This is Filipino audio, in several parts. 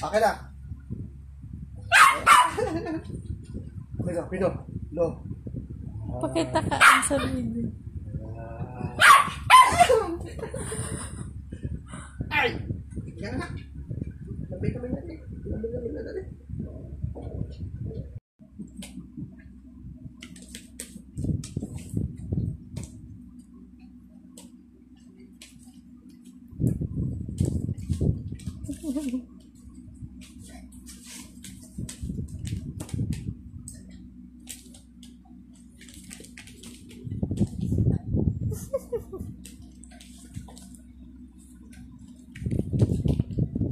Akin na. Pino. No. Pakita ka ang sa video. Ay! Yan na. Labay kami natin. Labay natin.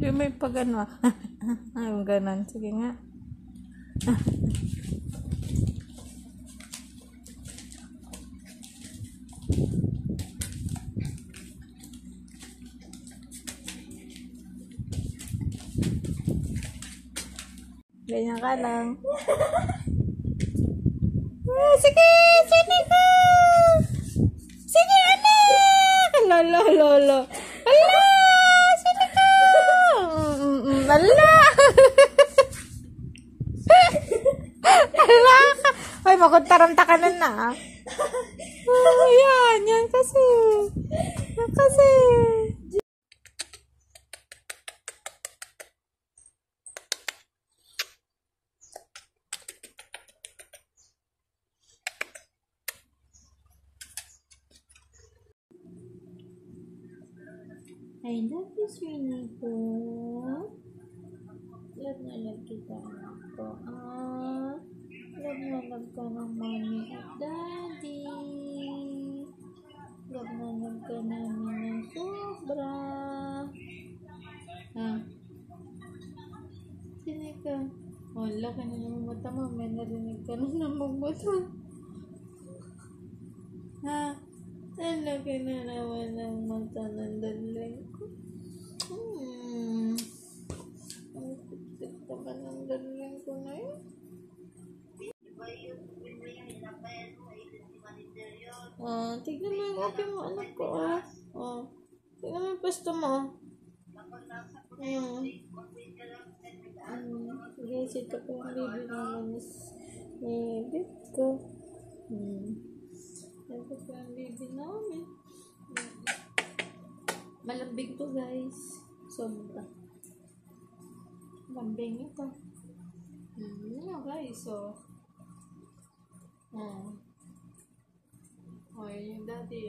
Yung may pagano. Ang ganon. Sige nga. Ganyan ka lang. Sige! Sige ka! Sige anak! Lolo. Ala! Sige ka! Ala! Ala ka! Ay, makuntaramta ka na. Yan kasi. Yan kasi. I love you, sweetie ko. Love na love kita ako. Love na love ka ng mommy at daddy. Love na love ka namin ng sobra. Sino ka? Wala ka na naman mata mo. May narinig ka na namang mata. Talaga na naman ang mata ng dalang ko. Ang kutsik naman ng dalang ko na yun. Tignan mo yung okay mo anak ko tignan mo yung pwesto mo. Guys, ito po yung baby naman baby ko. Ito po yung baby namin. Malambing to guys. Sobra. Lambing ito. Yan guys. Yun yung daddy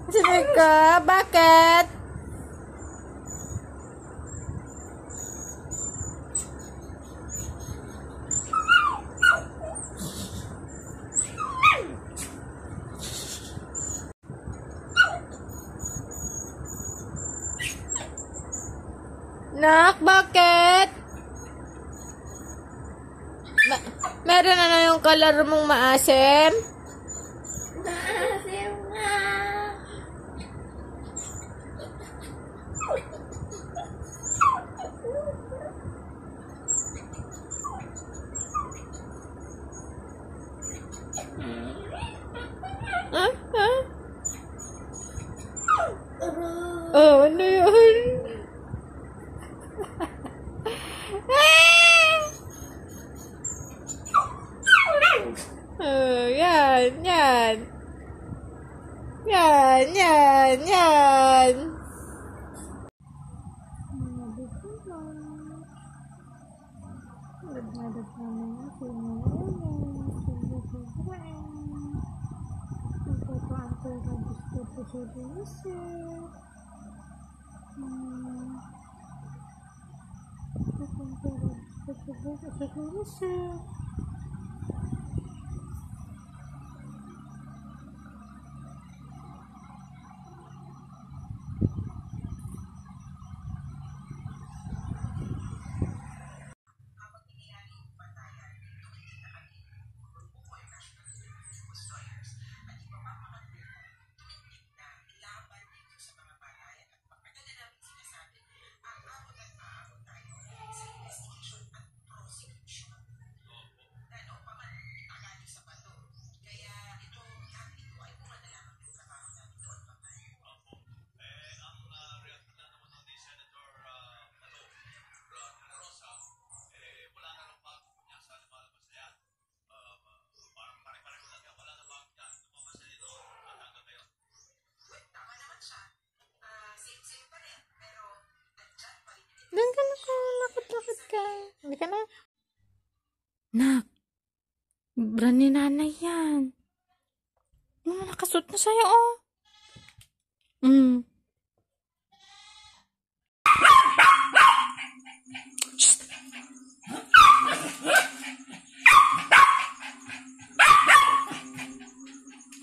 Sino ka? Bakit? Nak, bakit? Meron na yung kalaro mong maasim? Maasim nga. Ano yun? Yan. Doon ka na ko, lakot-lakot ka. Hindi ka na. Nak, brand ni nanay yan. Nakasuot na sa'yo, oh.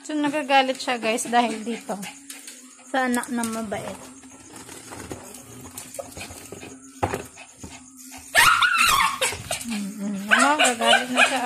So, nagagalit siya, guys, dahil dito. Sa anak na mabait. Gagalit na siya,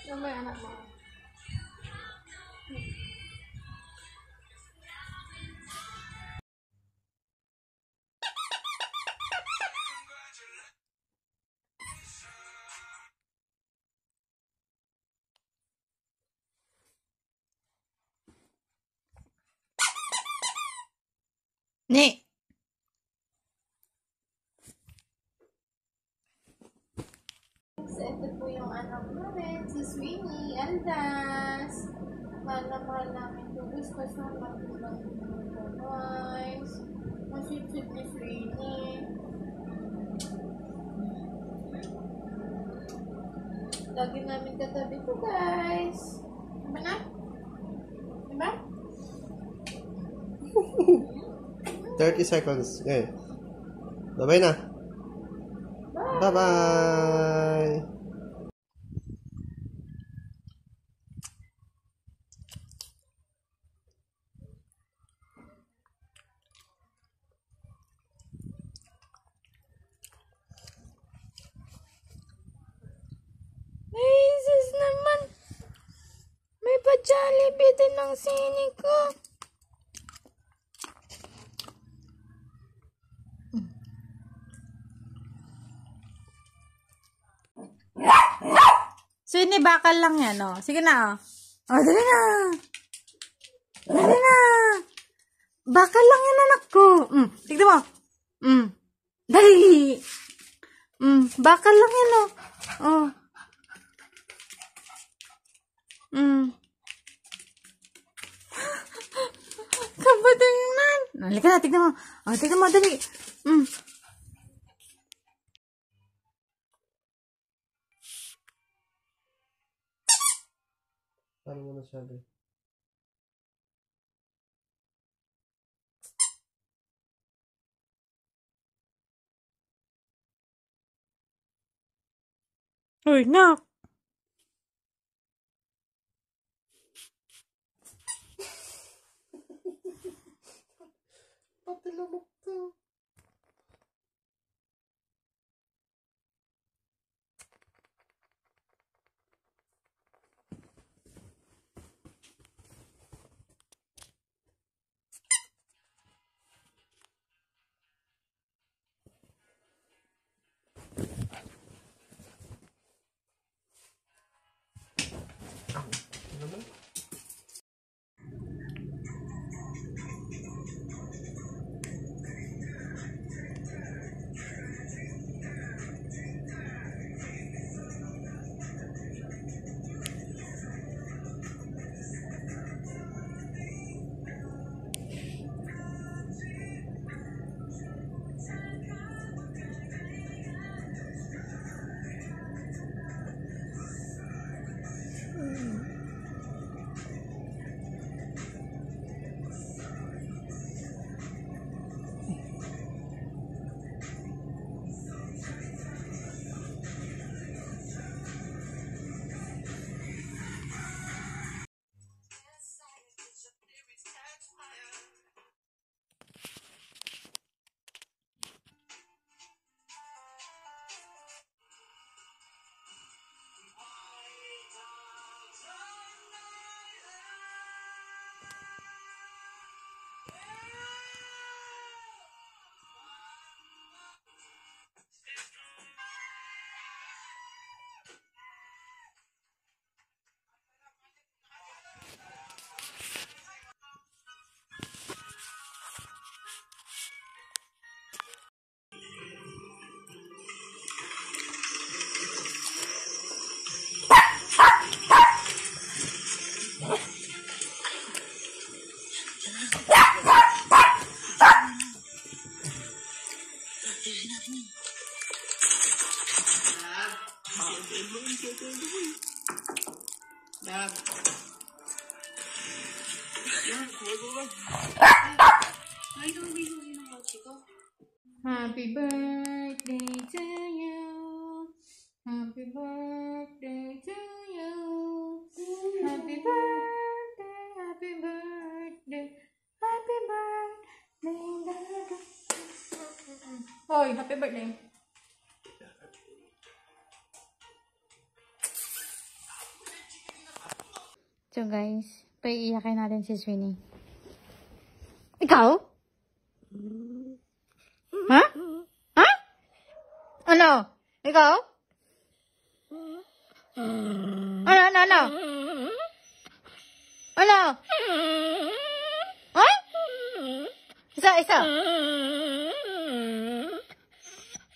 Ano ba yung anak mo? Ni! So, ito po yung anak namin, si Sweeney, Aldas. Mahal na mahal namin ito. Gusto sa pagkulang ito, guys. Masweet-sweet ni Sweeney. Lagi namin katabi ko, guys. Diba na? Diba? 30 seconds. Okay. Bye-bye na. Bye-bye. Jesus naman. May pa-Jollibee din ng sini ko. bakal lang yan, oh. Sige na, oh. Oh, dali na. Dali na. Bakal lang yan, anak ko. Tignan mo. Dali. Bakal lang yan, oh. Oh. Kabatingan. Halika na, tignan mo. Oh, tignan mo, dali. Paano mo nasabi? Uy, nak. Pati lamok to. Happy birthday to you. Happy birthday to you. Happy birthday, happy birthday, happy birthday. Hoy, happy birthday. So guys, paiiyakin natin si Sweeney. Ikaw? Ha? Ha? Ano? Ikaw? Ano? Ano? Ha? Isa.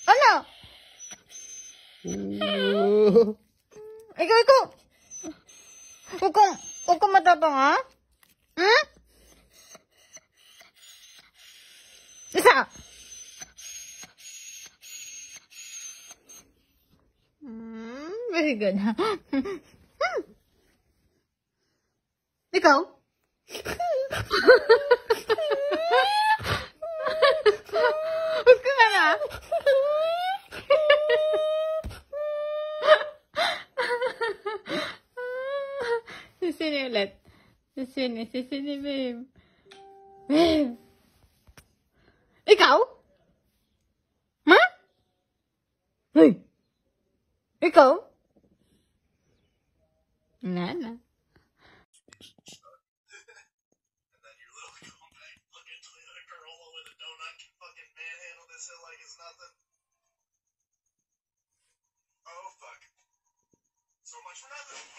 Ano? Ikaw. Huwag kang matapang, ha? Hmm? Isa. Very good. Ikaw? Huwag ka na. Sisini ulit. Sisini, babe. Babe. Ikaw? Ha? Hey. Ikaw? Nana. So much for nothing.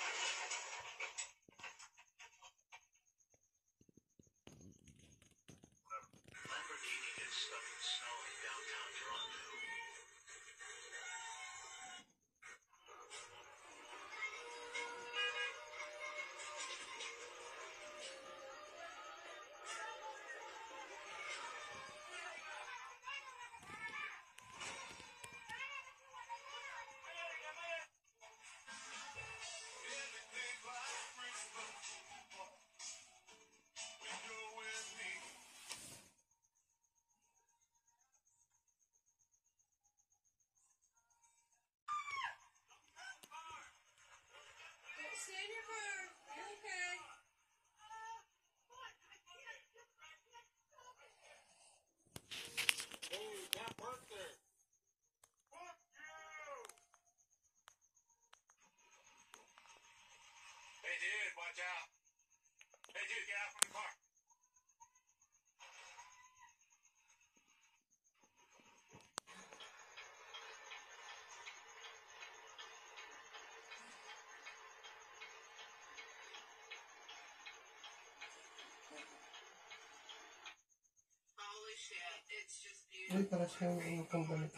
Uy, para siyang kung ganito.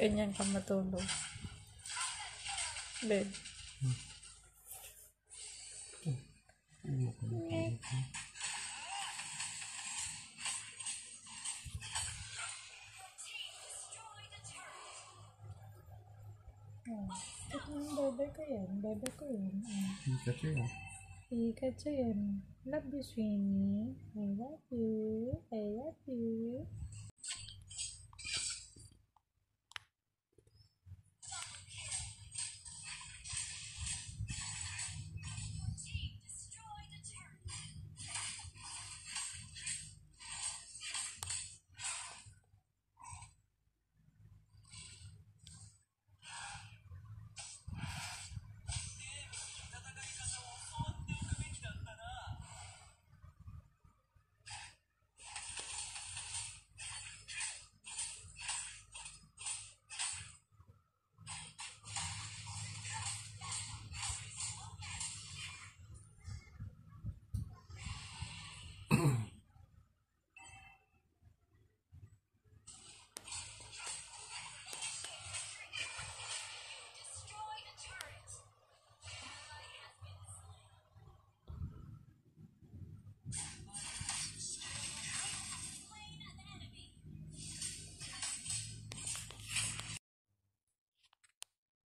Ganyan ka matulog. Babe. Bebe ko yan. Bebe ko yan. Pikachu yan. Pikachu yan. Love you, Sweeney. I love you. I love you.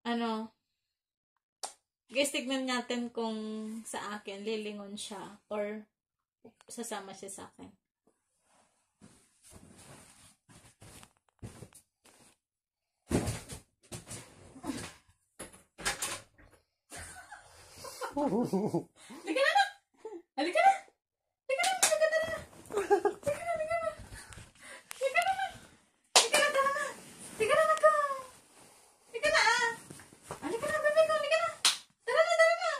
Ano? Guys, tignan natin kung sa akin lilingon siya or sasama siya sa akin. Halika na! Halika na! Halika na! Halika na! Halika na! Halika na! Halika na! Halika na! Tara na! Halika na! Halika na! Halika na, bebe ko! Halika na! Tara na! Tara na!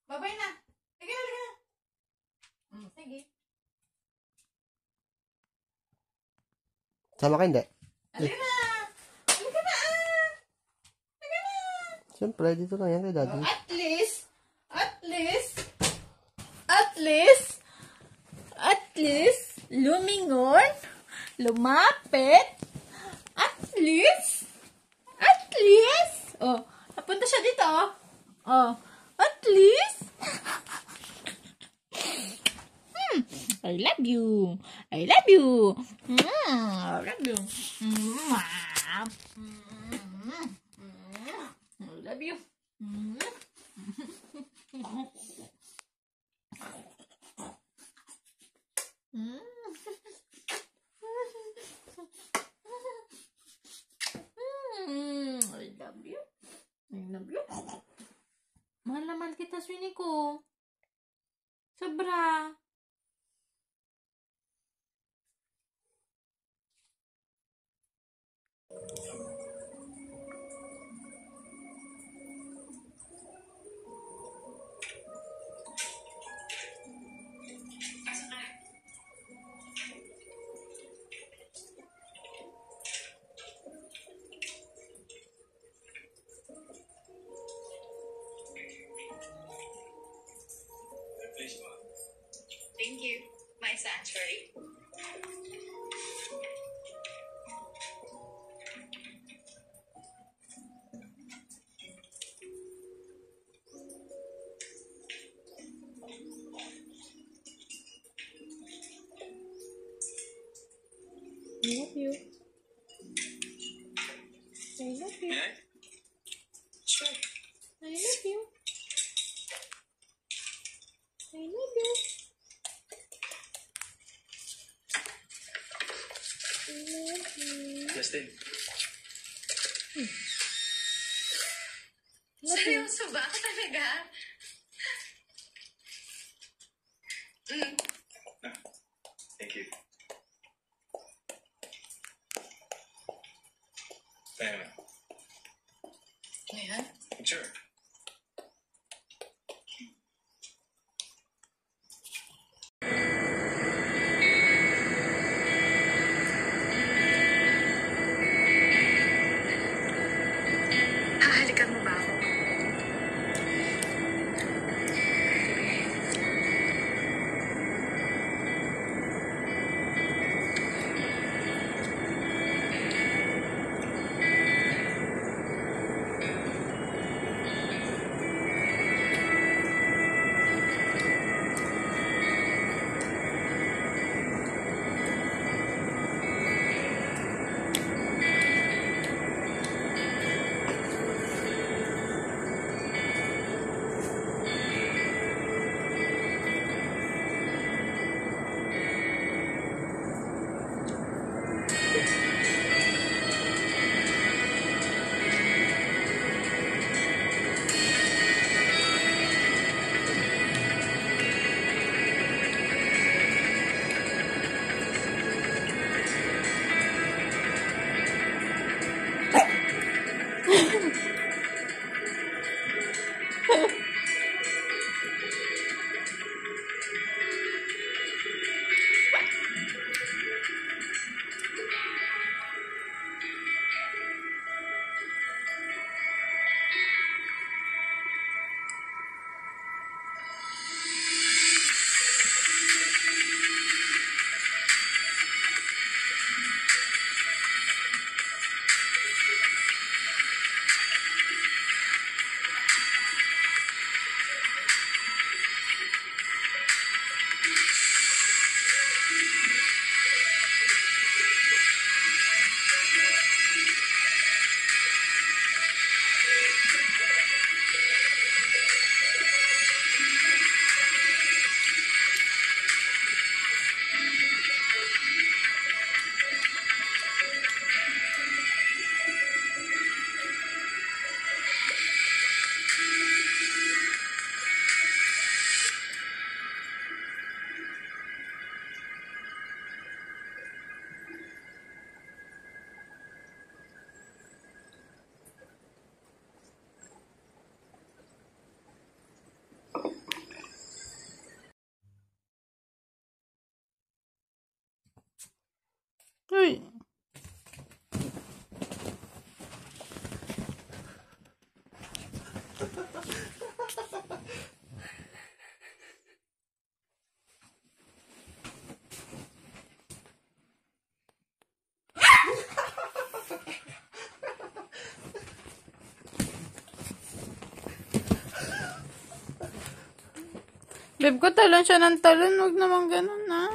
Babay na! Halika na! Halika na! Sige. Sama ka hindi? Halika na! Halika na! Halika na! Siyempre, dito lang yan kay daddy. At least, lumingon, lumapit, at least, oh, napunta siya dito, oh, at least, I love you, I love you, I love you, I love you, I love you. I love you. Mahal na mahal kita, Sweeney ko. Sobra. love you. I love you. May I? Sure. I love you. I love you. I love you. Justin. Love you. Seryoso ba? Talaga? Thank you. Kaya naman. Ngayon? Sure. Hahalikan mo ba ako? Uy. Babe ko, talon siya ng talon. Huwag naman ganun, ha?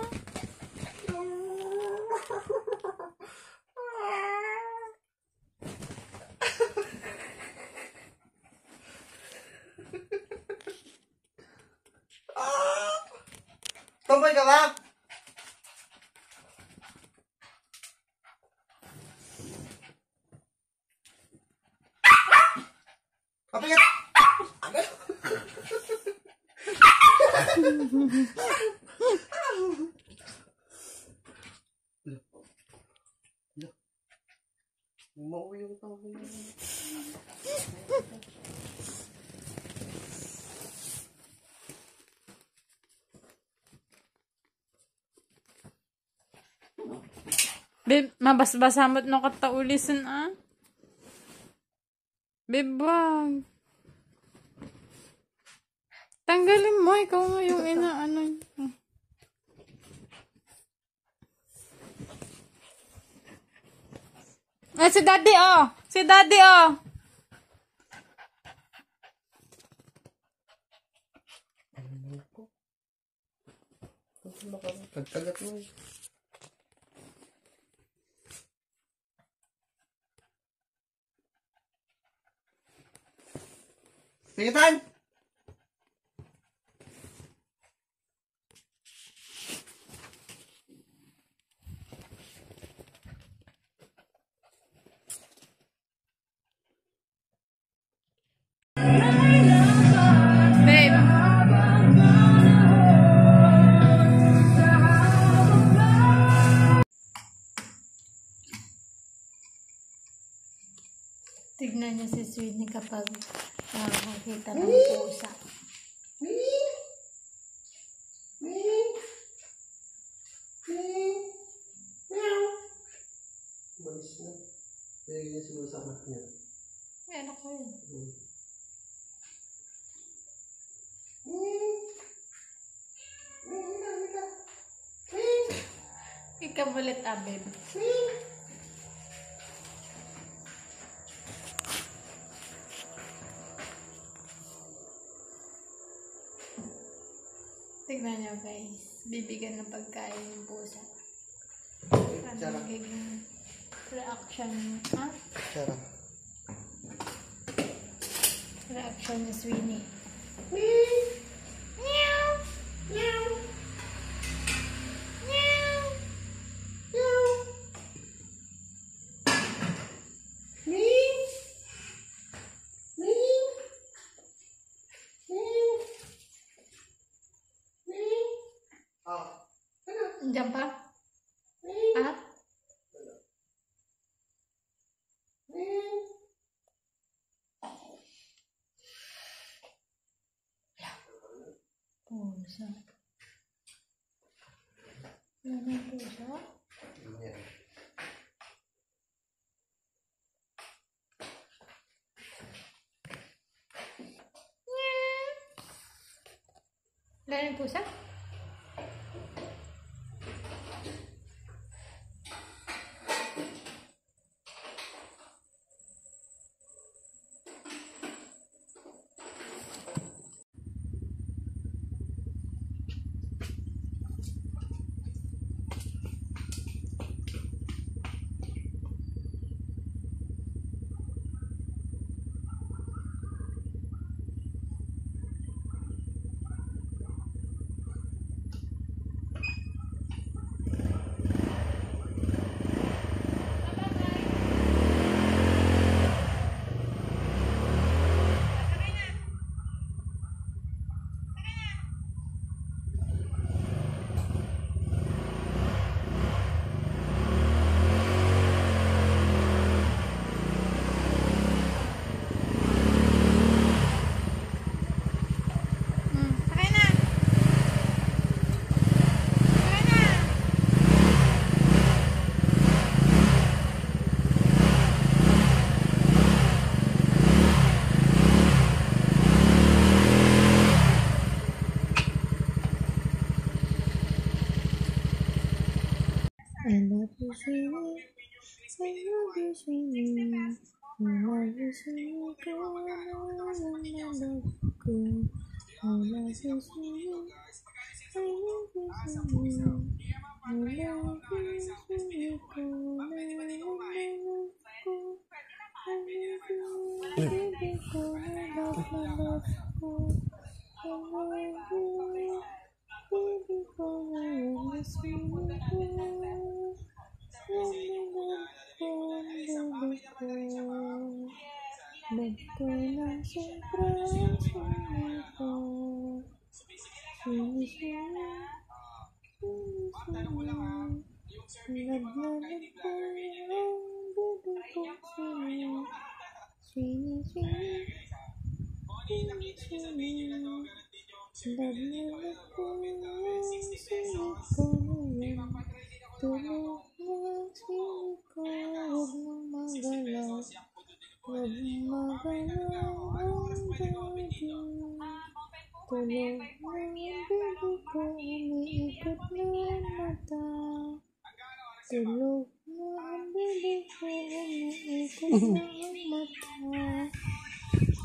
Tumoy ka ba? Kapit! Mauwi yung tao. Babe, mabasbasamot no kataulisan, ah. Babe, wag. Tanggalin mo, ikaw nga yung inaano. Ah, si daddy, oh! Si daddy, oh! Kagat mo. Pingitan! Babe. Tignan niyo si Sweetie kapag nakakita ng pusa. Malis na. Pwede niya siguro sa anak niya. Ano ko yun? Ikabulit babe. Tignan niyo guys. Bibigyan ng pagkain yung pusa. Ano Sarap. magiging reaction niya? Ha? Sarap. Reaction ni Sweeney. Diyan pa? Ah? Pusa. Yan ang pusa? Yan. Yan ang pusa? Sakay na! Sakay na! I love you, sweetie. I love you, sweetie. I love you, sweetie. Girl, I love you, girl. I love you, sweetie. I love you, sweetie. I love you, sweetie. Girl, I love you, baby, girl. I love my love, girl. I love you, baby, girl. I love you, sweetie, girl. Beto ng sobrang sumiko. Naglalag ko ang budo ko sa'yo. Sweeney, sweeney, sweeney, sweeney. Naglalag ko ang sumiko ngayon. Tulog na sweeney ko, huwag mong magalaw. Huwag mong magalaw ang daddy. Tulog na ang baby ko, umiikot na ang mata. Tulog na ang baby ko, umiikot na ang mata.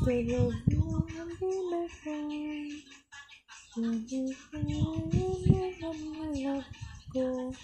Tulog na ang baby ko. Hindi ko ngayon na ang love ko.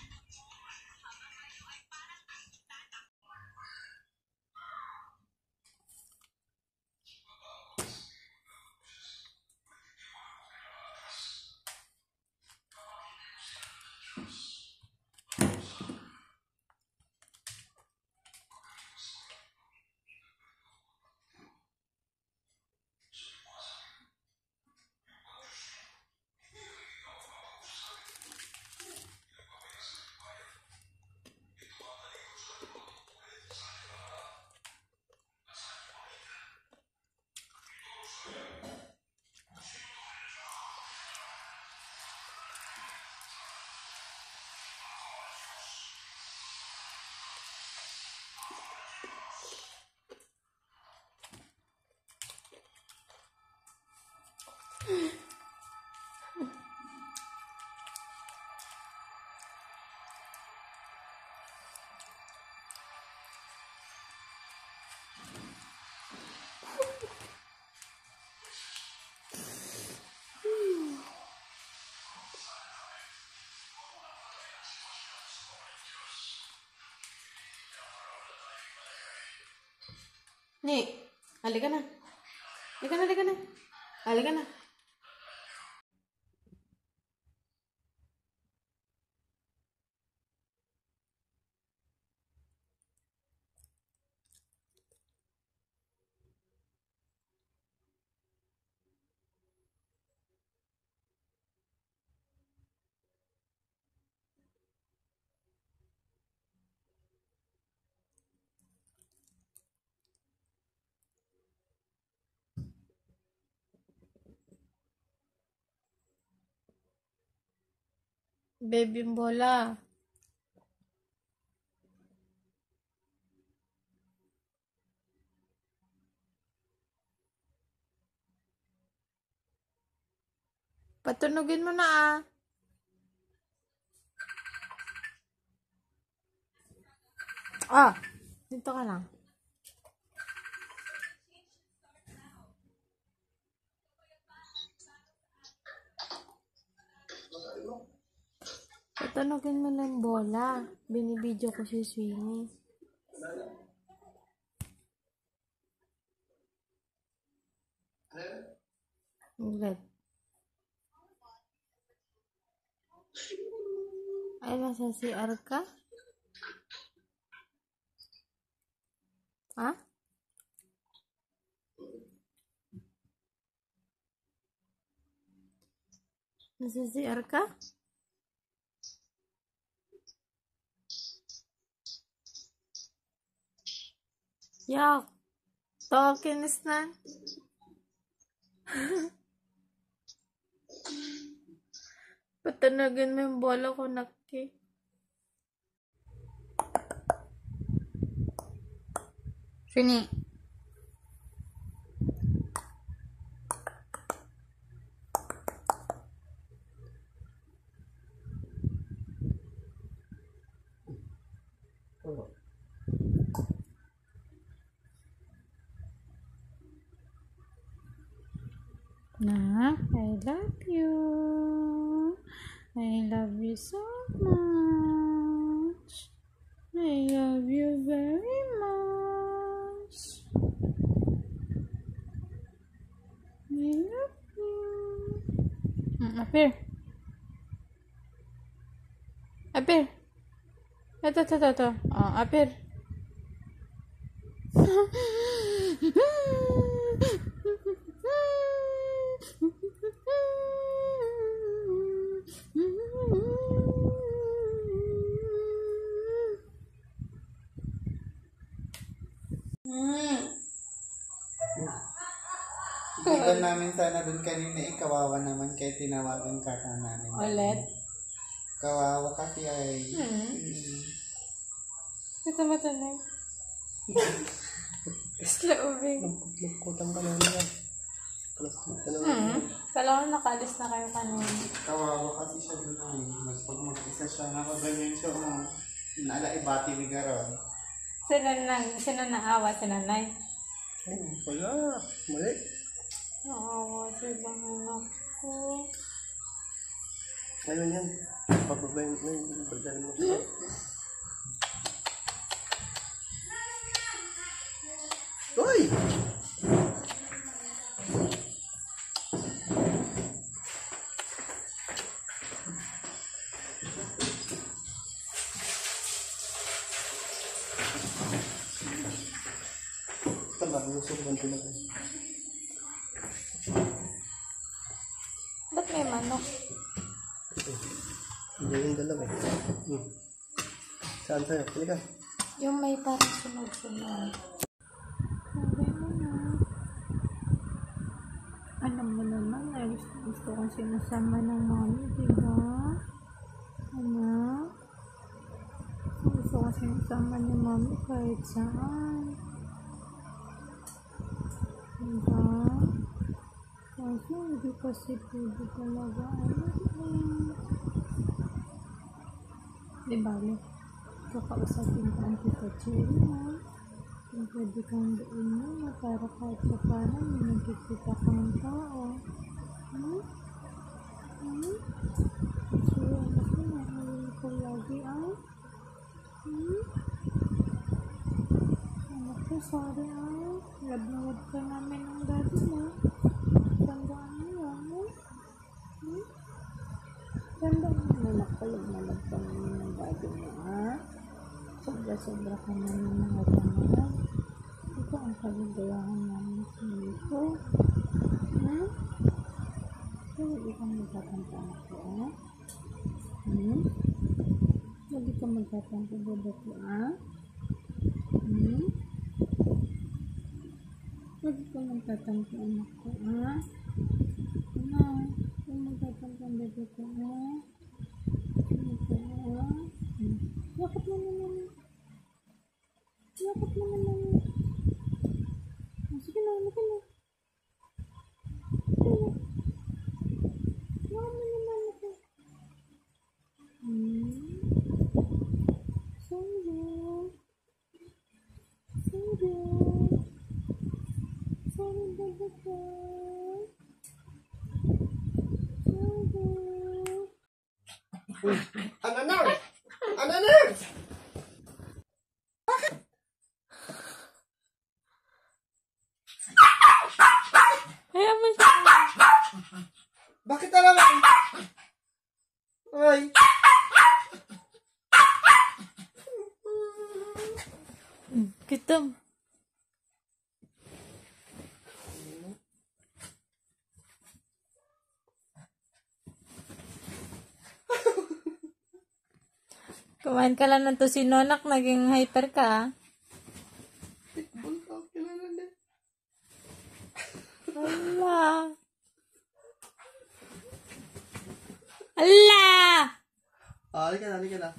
Ni, halika na. Halika na, halika na. Halika na. Baby bola. Patunugin mo na ah. Ah, dito ka lang. Patunugin mo na yung bola. Binibidyo ko si Sweeney. Ulit. Ay, nasa CR ka? Ha? Nasa CR ka? Yak. Talking is na. Patunugin mo yung bola ko, Naki. Sweeney. Oo. Na, I love you. I love you so much. I love you very much. I love you. Appear. Appear. Ito. Oh, appear. Iwan namin sana dun kanina kawawa naman kaya tinawagan ka na namin. Ulit? Kawawa kasi ay... Ito matuloy. Slaubing. Nagkutang ka na niya. Kailangan nakalis na kayo kanina. Kawawa kasi siya dun ay. Pag mag-isa siya, nakaganyan siya. Nalaibati bigaron. Sino naawa? Si nanay? Wala. Mali. Naawa silang anak ko. Ayun yan. Pababayin mo yun. Pagdala mo siya. Uy! Tama, lusog lang ito na kayo. Ba't may manok? Hindi yung dalawa eh. Saan sa'yo? Halika. Yung may parang sunod-sunod. Alam mo naman, ay gusto kong sinasama ng mami, diba? Ano? Gusto kong sinasama ng mami kahit saan. Diba? Kasi hindi kasi pwede talaga. Diba? Kakausapin ko ang tita Cherry na. Kung pwede kang doon na para kahit sa paano may nagkikita kang tao. So, anak ko, nahihil ko lagi ay. Anak ko, sorry ay. Lab ka namin ng daddy mo. Tandaan mo yan, eh. Tandaan mo, anak ko, nalab ka namin ng daddy mo, ha? Sobra-sobra ka namin mga tangan. Ito ang kaligayahan namin sa ito. Ha? Hindi ka magtatampo, anak ko, ha? Hindi ka magtatampo, bebe ko, ha? Huwag ka magtatampo, anak ko, ha? Ano? Huwag magtatampo, bebe ko, ha? Bebe ko, ha? Yakap mo naman. Yakap mo naman. Sige na, sige na. Yakap mo naman ako. Sayang. Sayang. Sayang, bebe ko. Ananar! Ananar! Kaya mo siya. Bakit na naman? Ay. Kitom. Kumain ka lang ng tosinonak, naging hyper ka, ah. Pitbull ka, kilala na. Ala. Ala! Halika na, halika na.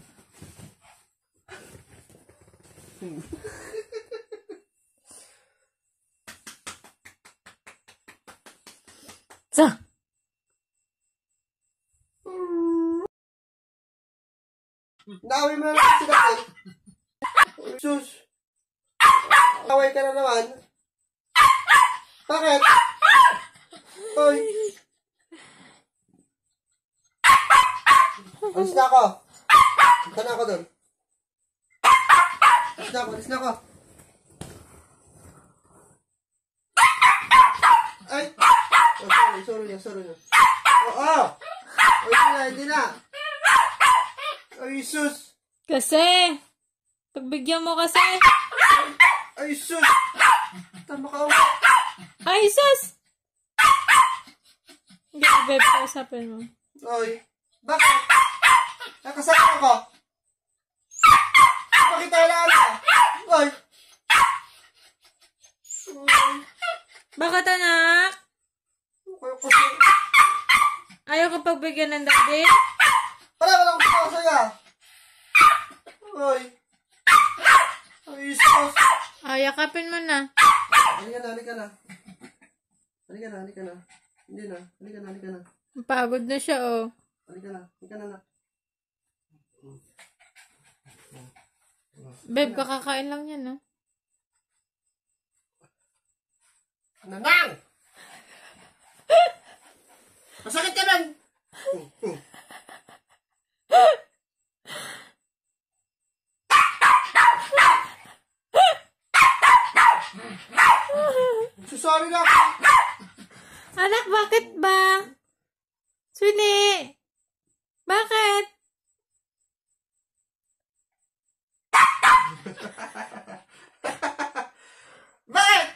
So, Naaway mo na lang sila eh. Sus. Naway ka na naman. Bakit? Hoy. Alis na ako. Punta na ako doon. Alis na ako, alis na ako. Ay! Oh, sorry na. Oo! Hindi na. Ay, sus! kasi, pagbigyan mo kasi. Ay, sus! Tama ka. Ay, sus! Hindi ko, babe, kausapin mo. Oy, bakit? Nakasama ako. Bakit tayo lang ako? Oy. Bakit, anak? Ayaw ko sa'yo. Ayaw ka pagbigyan ng daddy? Wala ko sa'yo. Oy. Ay, sus. Yakapin mo na. Halika na. Hindi na. Halika na. Pagod na siya, oh. Halika na. Babe, kakakain lang yan, no? Nanang! Masakit ka lang! Sorry na ako! Anak, bakit ba? Swini! Bakit? Bakit?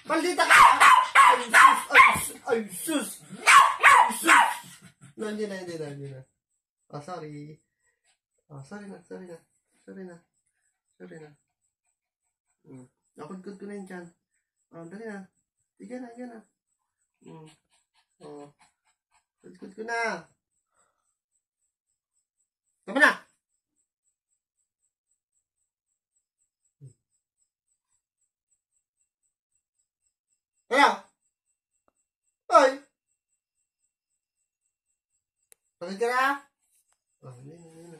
Maldita ka! Ay, sus! No, hindi na. Sorry. Sorry na. Nakudkod ko na yun dyan. Dali na. Higa na. Kudkod ko na. Tama na! Kaya? Ay! Pagod ka na? Hindi na.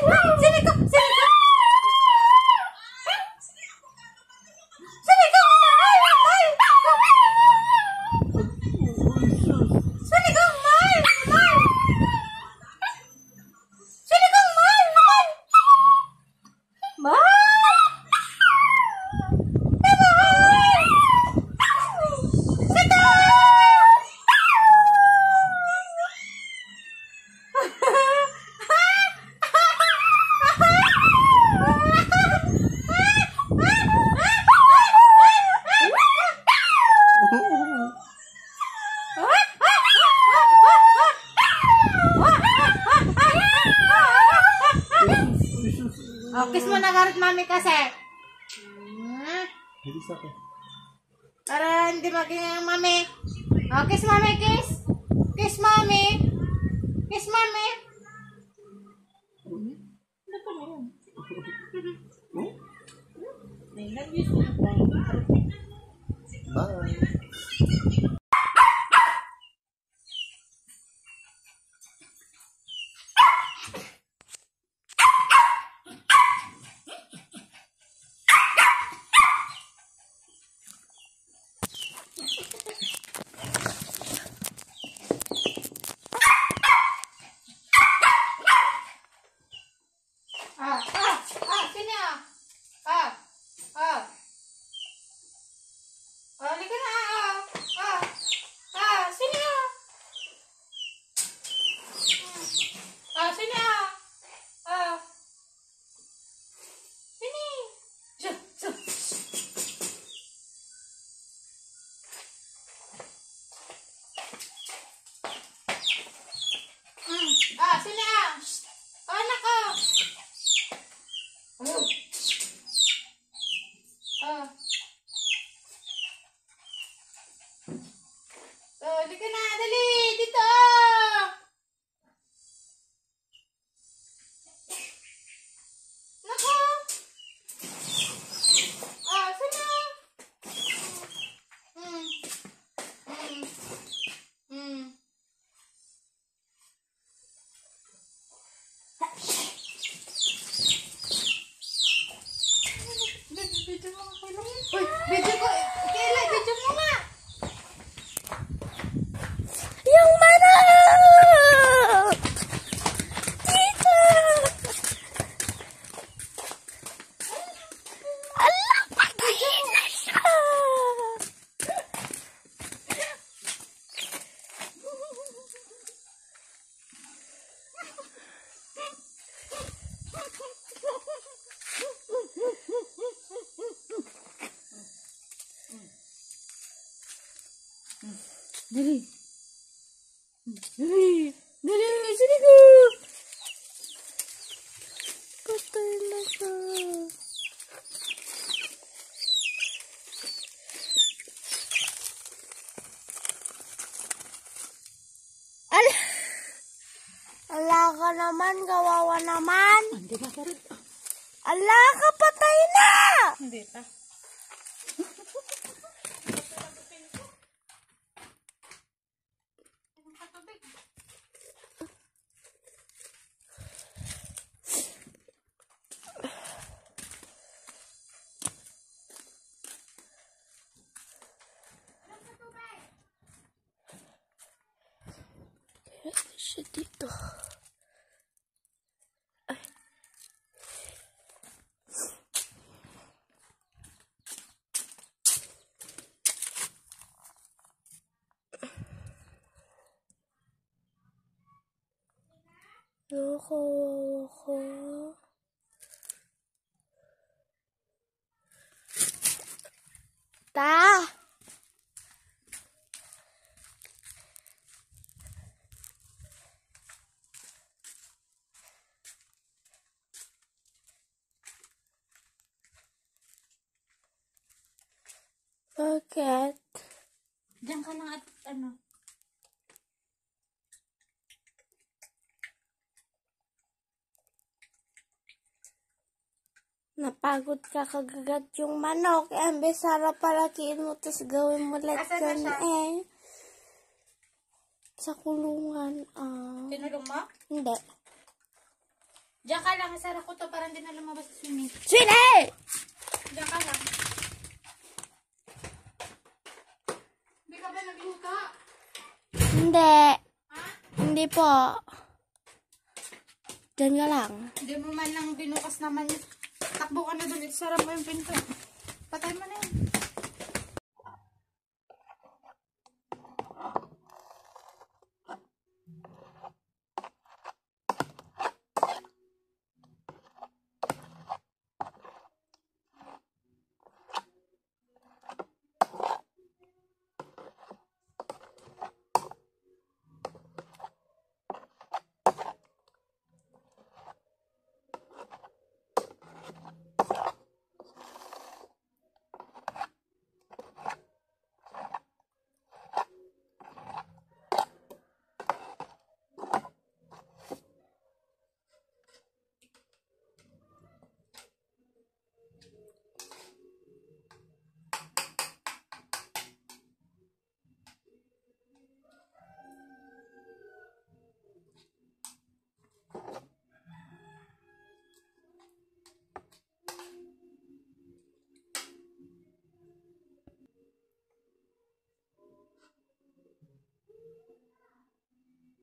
Sini ka! Sini ka! Mal! Sini ka! Mal! Sini ka! Mal! Oh, kiss mo na garit mami kasi. Hindi sa akin. Para hindi maging ang mami. Oh, kiss mami, kiss. Kiss mami. Kiss mami. Bye. Sini ah. Dali. Dali. Dali. Sini ko. Patay na siya. Ala ka naman, kawawa naman. Hindi na pa rin. Ala ka, patay na! Hindi pa. Siya dito. Loko. Ta! Bakit? Diyan ka lang at ano. Napagod ka kagagat yung manok. Eh, ambes sarap palakiin mo, tapos gawin mo ulit Asan na yun sa kulungan. Tinulong mo? Hindi. Diyan ka lang. Sarap ko to para hindi na lumabas sa swimming. Sine! Diyan ka lang. Hindi ka ba nagluto? Hindi. Hindi po. Diyan ka lang. Hindi mo man lang binukas naman yun. Takbo ka na doon. Sarap mo yung pinto. Patay mo na yun.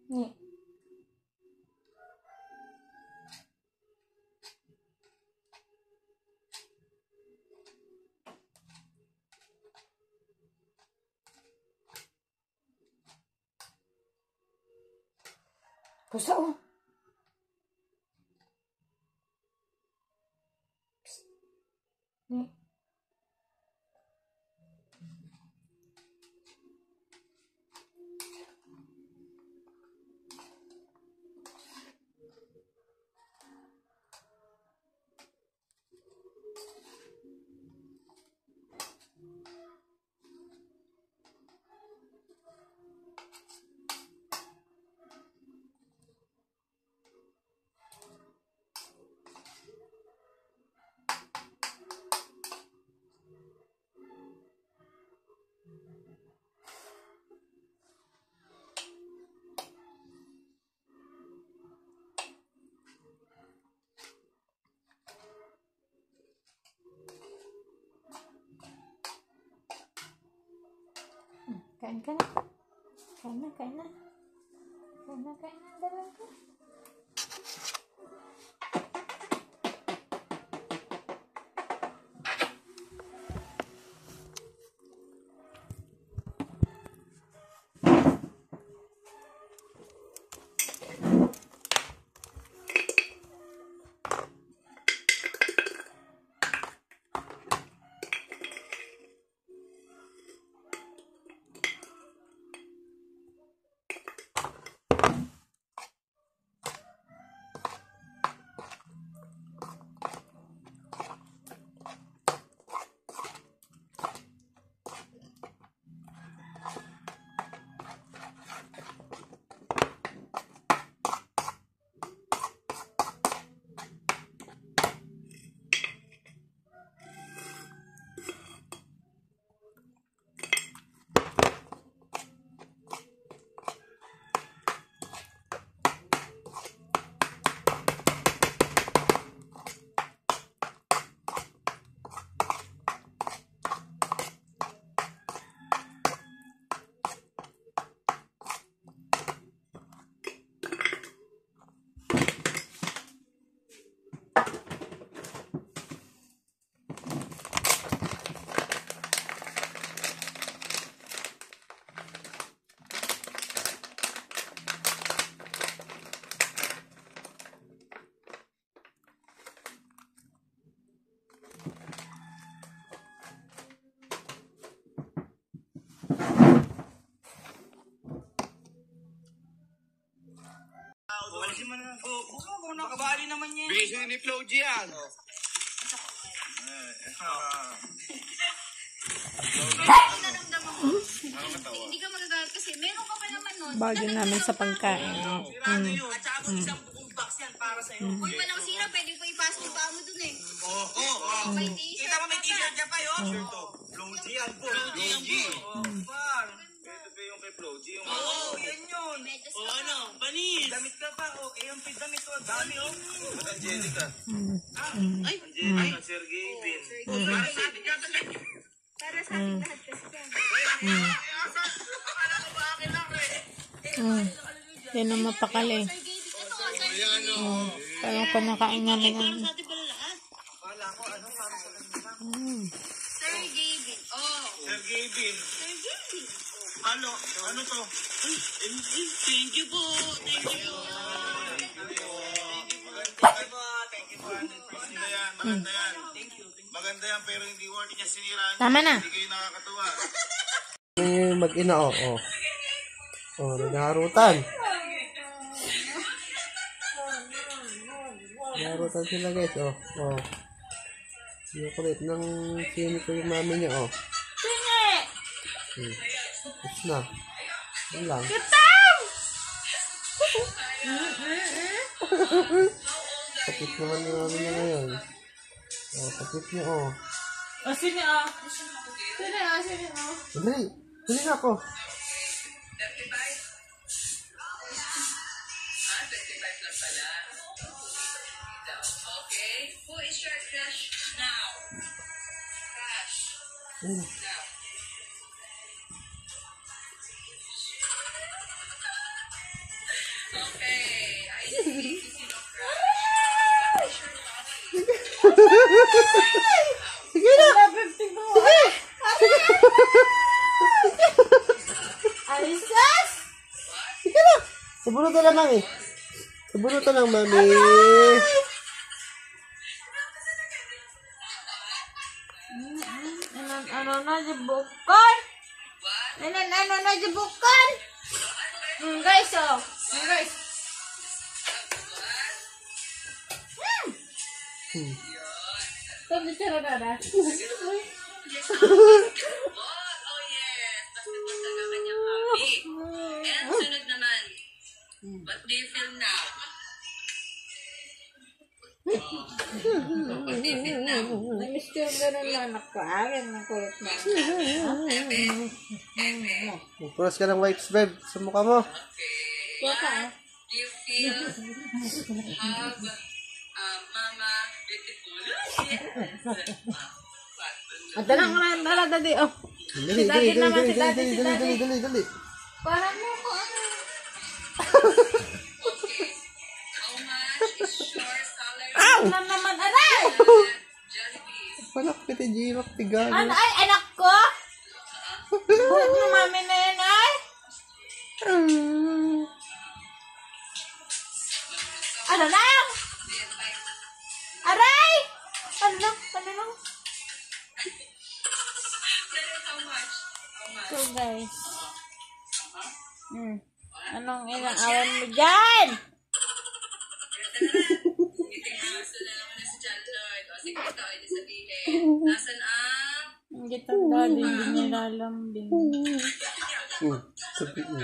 Nih. Pusa oh. Nih. Kain ka na. Kain na, kain na. Kain na, kain na. Dalang ka. Alisin mo na. Buka, nakabali naman yan. Bigay sa'yo ni Flo G yan. Hindi ka magagalit kasi meron ka pa naman nun. Bagay namin sa pagkain. Sirado yun. At saka kung isang buong box yan para sa'yo. Uy, walang sira. Pwede ko ipasok yung paa mo dun eh. Oo. May t-shirt Kita mo may t-shirt niya pa yun. Shirt to. Flo G yan po. Flo G yan po. Par. Ito ba yung kay Flo G? Yung Oo, yan yun. Medyas O ka pa. ano, panis. Damit ka pa. O, yung damit ko. Dami o. Angelica. Angelica, Sergey, Vin. Para sa atin yata. Para sa ating lahat kasi yan. Akala ko ba akin lang eh. Yan ang mapakali. Sir Gaby, ito Sir Gaby. Parang kumakain nga lang. Sa atin pala lahat. Akala ko ano para sa kanila. Sir Gaby. Oh. Sergey, Vin. Sir Gaby. Ano to? Thank you po. Thank you. Thank you po. Maganda yan, maganda yan. Maganda yan, pero hindi worth it niya sinira. Tama na. Hindi kayo nakakatuwa. Mag-ina, naghaharutan. Naghaharutan sila guys, Yung kulit ng sini ko yung mami niya, Tapos na. Yan lang. Sakit naman ng mami niya ngayon. Sakit niya, O, sino Dali! Dali na ako! Sige na! Alisas! Sige na! Sabunutan lang, mami. Sabunutan lang, mami. Ano na dibukan? Ano na dibukan? Guys, guys. Sabi sila na na. And sunod naman. What do you feel now? What do you feel now? Namiss ko yung ganun na anak ko. Akin ng kulit na. Magpunas ka ng wipes, babe, sa mukha mo. Baka, Do you feel have mama beautiful? Dala ko na, dali. Oh. Dali, dali, dali, dali, dali, dali, dali, dali. Parang mo ko ano. Okay. How much is your salary? Ano naman, aray! Jollibee. Palak kita, G-Rock, tigano. Ano, ay, anak ko? Buhat mo mami na yan, ay? Ano lang? Aray! Ano lang? How much? So, guys. Anong ilang awan mo dyan? Meeting house na naman na si John Lloyd. O sige, ito, hindi sabihin. Nasaan ang... Ang gitang daddy, hindi niya lalambing. Sabi mo.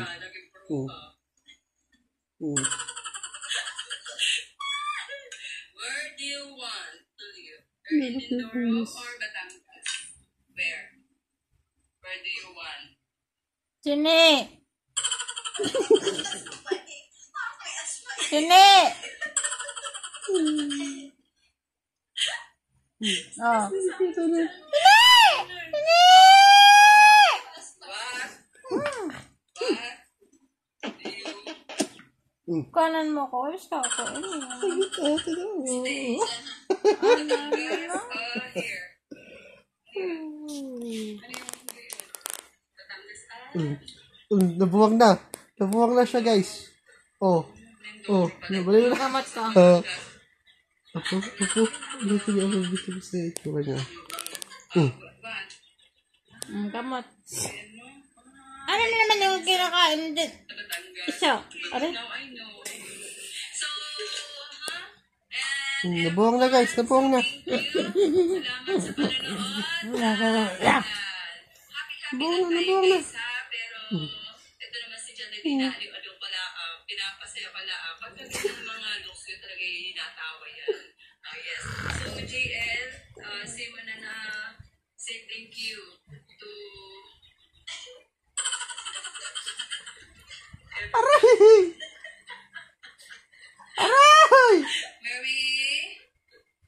Where do you want to live? In Mindoro or Batangas? Where? Where do you want? Sini! Sini! Oh. Sini! Kanan mo ko, ayos ka ako. Batangas. Nabuwag na. Nabuwag na siya, guys. Nabalik na. Kamat ka. Ako. Gusto niya itsura niya. Kamot. Ano na naman yung kinakain din? Isa. Aray. Now I know. Nabuhang na guys, nabuhang na. Salamat sa panonood. Happy Nabuhang na, na tayo nabuhang na. guys ha. Pero ito naman si John na dinaliw-aliw pala. Pinapasaya pala. Pag ganyan ng mga looks yun talaga hinatawa yan. Yes. So JL, say mo na say thank you to Aray! Aray! Merry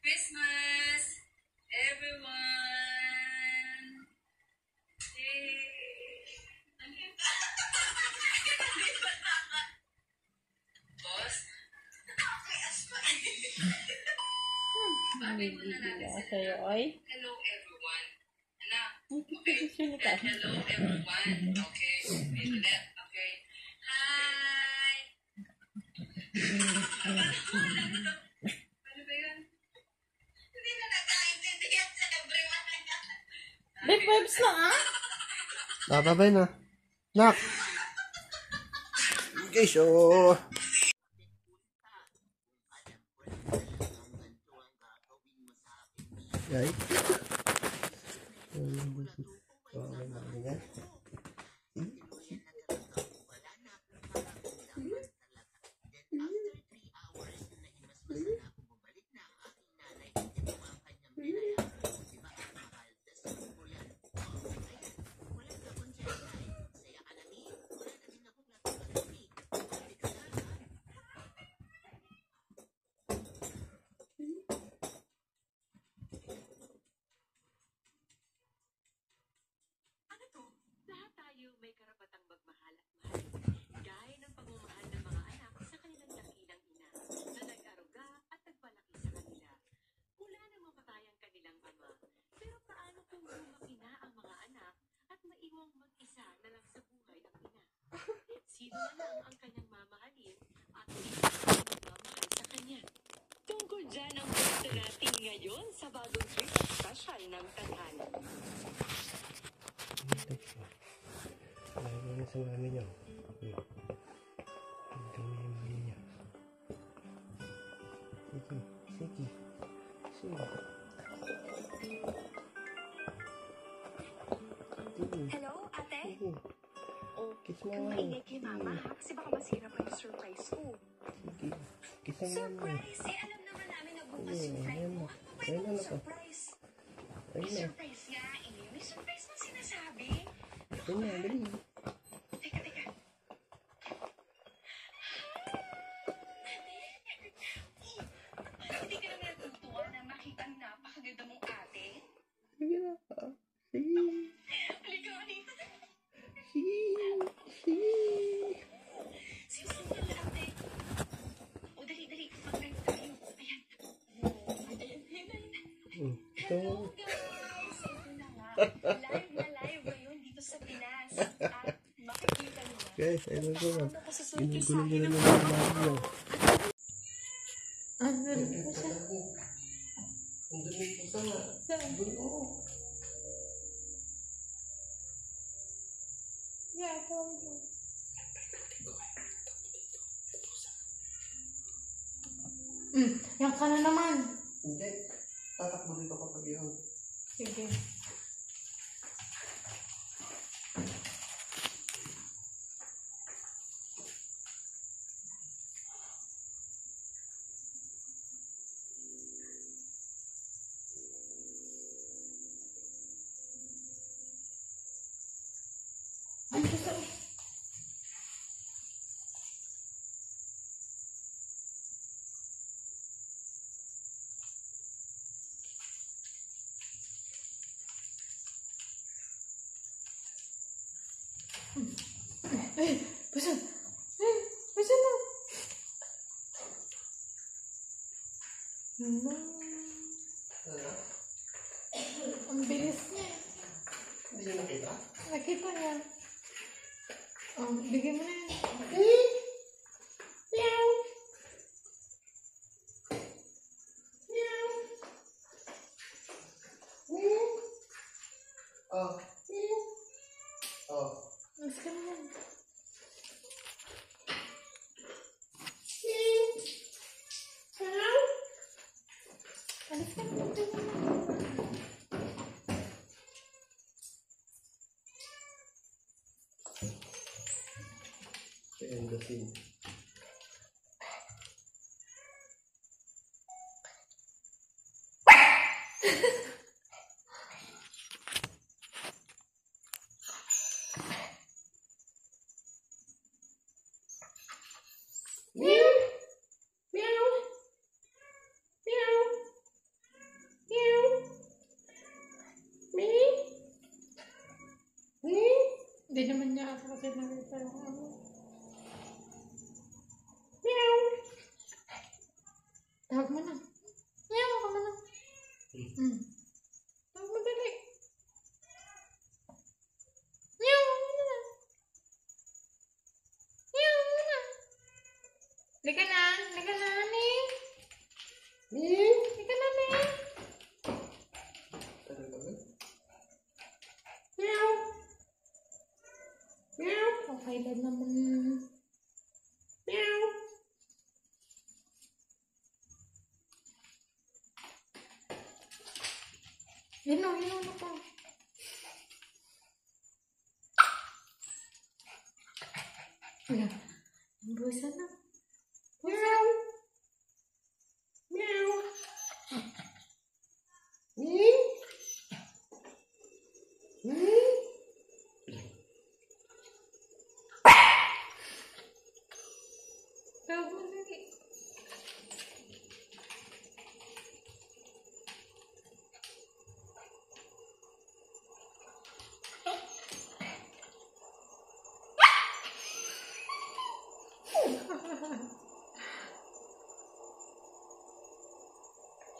Christmas, everyone! Yay! Boss? Sabi muna natin sa Sa'yo, oy. hello everyone. Anak, okay? Hello everyone. Okay. Wait ulit. Okay. Hi! Ano ba yun? Hindi na nagkaintindihan sa everyone. Lip webs na, ah. Bababay na. Nak! Okay, so... Guys. Lahat tayo may karapatang magmahal at mahalin, gaya ng pagmamahal ng mga anak sa kanilang dakilang ina na nag-aruga at nagpalaki sa kanila. Mula nang mamatay ang kanilang ama, pero paano kung lumaki na ang mga anak at maiwang mag-isa na lang sa buhay ang ina? Sino na lang ang kanyang mamahalin at sino ang magmamahal sa kanya? Tungkol dyan ang kwento natin ngayon sa bagong trip special ng tanghalan. Lagi na sa mami niyo. Ito na yung mami niyo. Sige, sige. Sige. Hello, ate? Sige. Kiss mo Kung nga. maingay kay mama, ha? Kasi baka masira pa yung surprise ko. Sige. Kiss mo nga. Surprise? Eh, alam naman namin na bukas Sige, yung flight ayan mo. na. Ano pa Ayan yung na. surprise? Ayun May na. surprise nga eh. May surprise na sinasabi. Ayun na, dali. Teka, teka. Hindi ka naman natutuwa na makita ang napakaganda mong ate? Sige na. Sige. Halika ka dito. Sige. Sige. Sige, ate. O, dali, dali. Mag-live tayo. Ayan. Ito. Guys, ito na nga. Live na live ngayon dito sa Pinas. At makikita niyo. Guys, ayun ko lang. Ano ko sa Ginugulo-gulo na ng mami niyo. Ano po siya? Ang dumi ko sana. Yeah, ito. Yan ka na naman. Hindi. Tatakbo dito kapag yun. Sige. Ay, gusto. Pasan? Pasan na? Ang bilis niya. Hindi niyo nakita? Nakita niya. Oh, bigyan mo na yan. Meow. Meow. Oh. Oh. Mas ka naman. End the scene. Hindi naman niya ako kasi nakita yung ano. Tawag mo na. Meow ka mo na. Tawag mo dali. Meow ka mo na. Meow ka na. Lika na. Lika na, Ani. Lika na, Ani. Meow. Meow. Okay lang naman. Meow. Yun na po. Ayan. Busa na. Meow. Meow. Tawag mo dali.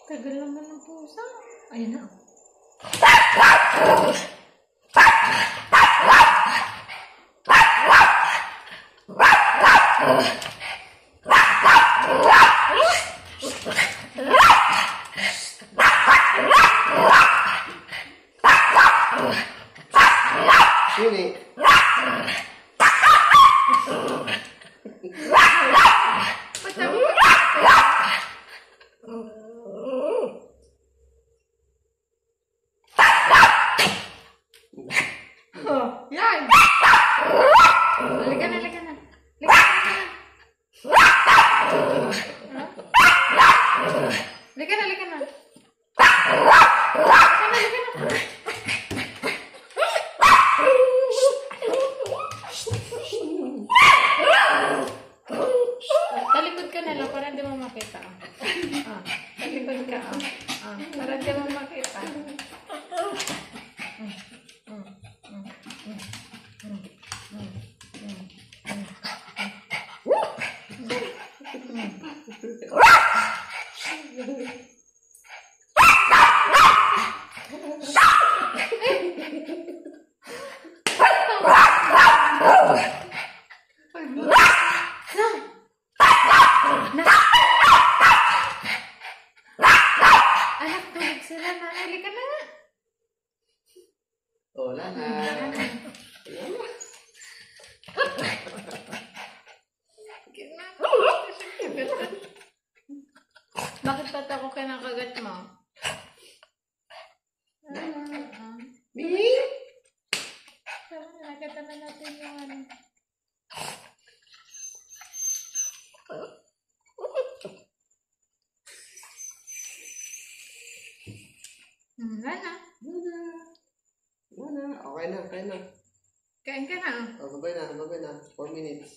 Tagal naman ng pusa. Ayan na. Yun eh. Oh, yan! Halika na, halika na. Halika na, halika na. Talikod ka na lang para hindi mo makita. Talikod ka. Para hindi mo makita. Anak, tulog sila na. Halika na nga. Wala na. Bakit ba't ako kinakagat mo? Nakita na natin yung ano. Wala na. Wala na. Okay na, okay na. Kain ka na. Oh, babay na, babay na. 4 minutes.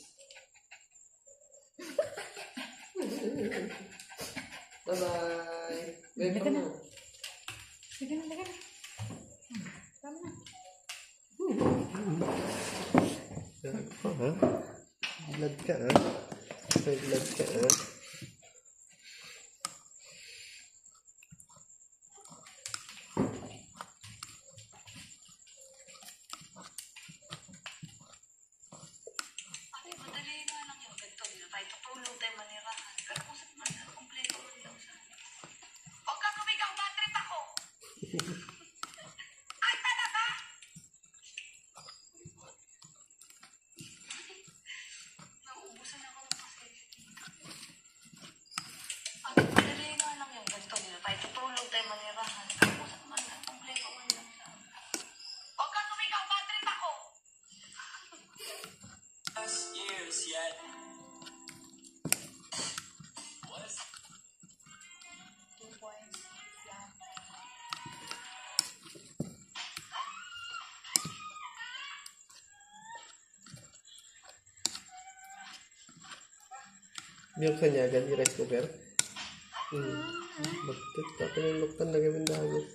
Bye-bye. Wait Halika pa na. na. Sige na, halika na. Tama na. Blood ka, ha? May blood ka, ha? Ay, madali nga lang yung ganito. Kahit patulog tayo manirahan. Pero kung saan man, kompleto mo niya sa akin. Huwag ka tumigaw, matrip ako! Ay, talaga! Nauubusan ako ng kasi. Binuksan niya agad yung rice cooker. Bakit ka pinuluktan lagi ng dahon?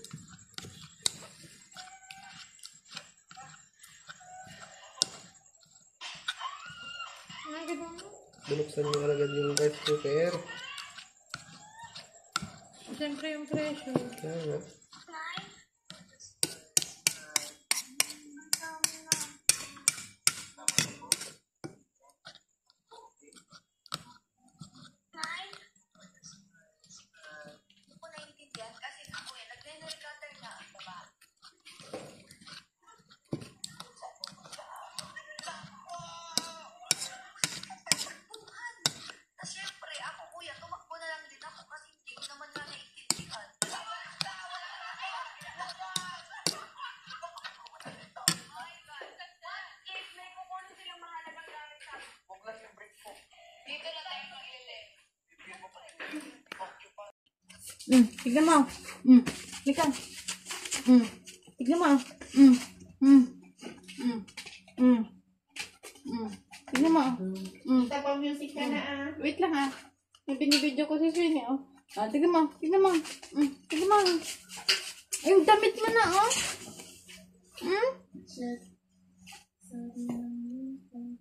Binuksan niya agad yung rice cooker. Siyempre yung presyo. Kaya nga. Tignan mo. Lika. Tignan mo. Tignan mo. Tapos music ka na Wait lang ah. May binibidyo ko si Sweeney oh. Tignan mo. Tignan mo. Tignan mo. Yung damit mo na oh.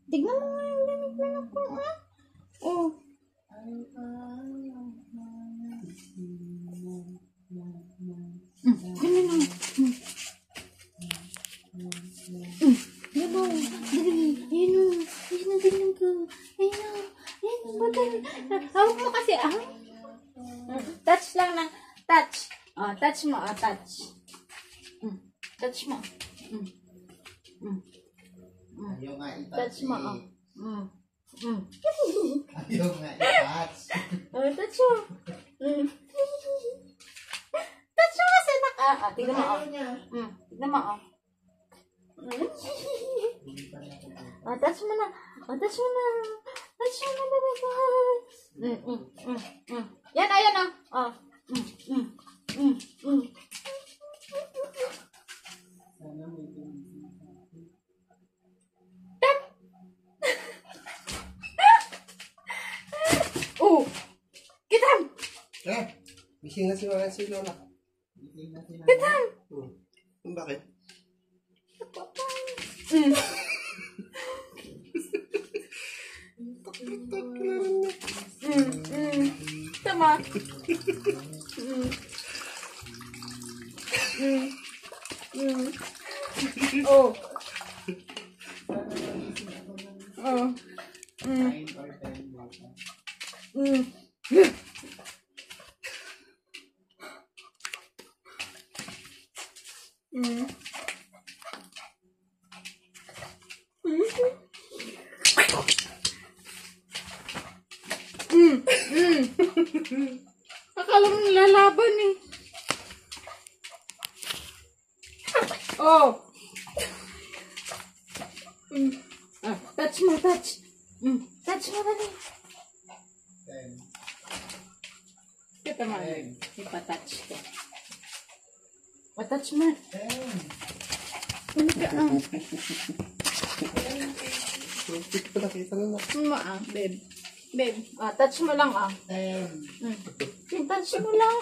Tignan mo nga yung damit mo na po ah. Oh. Ganun lang. Yan o. Yan o. Yan o. Ganun ko. Yan o. Yan o. Bagal. Hawak mo kasi ah. Touch lang na. Touch. Touch mo. Touch. Touch mo. Ayaw nga i-touch. Touch mo. Ayaw nga i-touch. Touch mo. Touch mo kasi tignan mo tignan mo touch mo na. Touch mo na. Touch mo na talaga. Yan ayan Kitam! Gising na si Mama si Lola. Kitam! Bakit? Tama. Oh. Akala mo nilalaban eh. Oh. Touch mo, touch. Touch mo na rin. Kita mo. Ipa-touch ko. Pa-touch mo. Halika Hindi ko nakita na. Babe. Babe. Touch mo lang touch mo lang.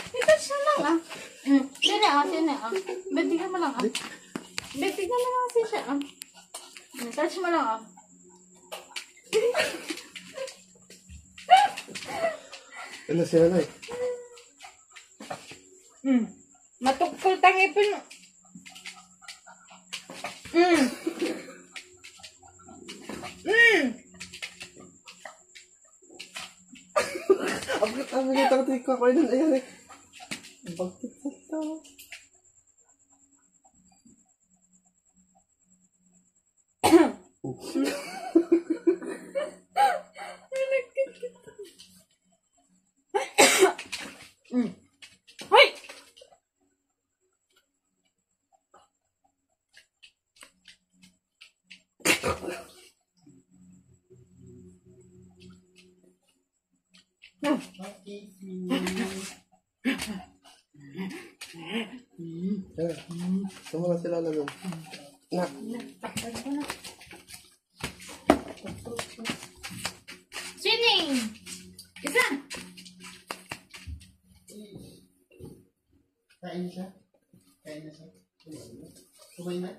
I-touch mo lang Sine Babe, tignan mo lang Babe, tignan mo lang kasi siya touch mo lang Ano siya na eh? Matukpol tangipin mo. Ang mga tawag ko ako yun. Ayan eh. Bakit sa tao? Hoy! Sumama sila na doon. Nak. sabay na.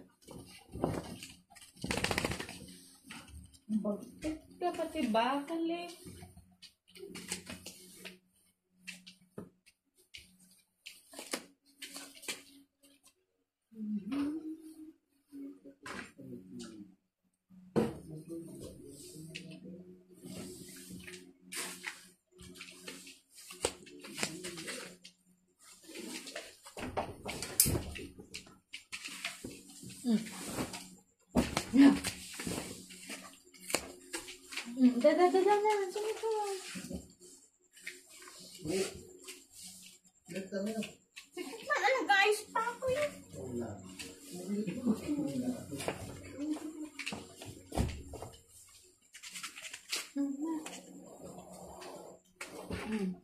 Bakit ka pati bakal eh? Wait. Let kami na. Nag-ayos pa ako yun. Wala.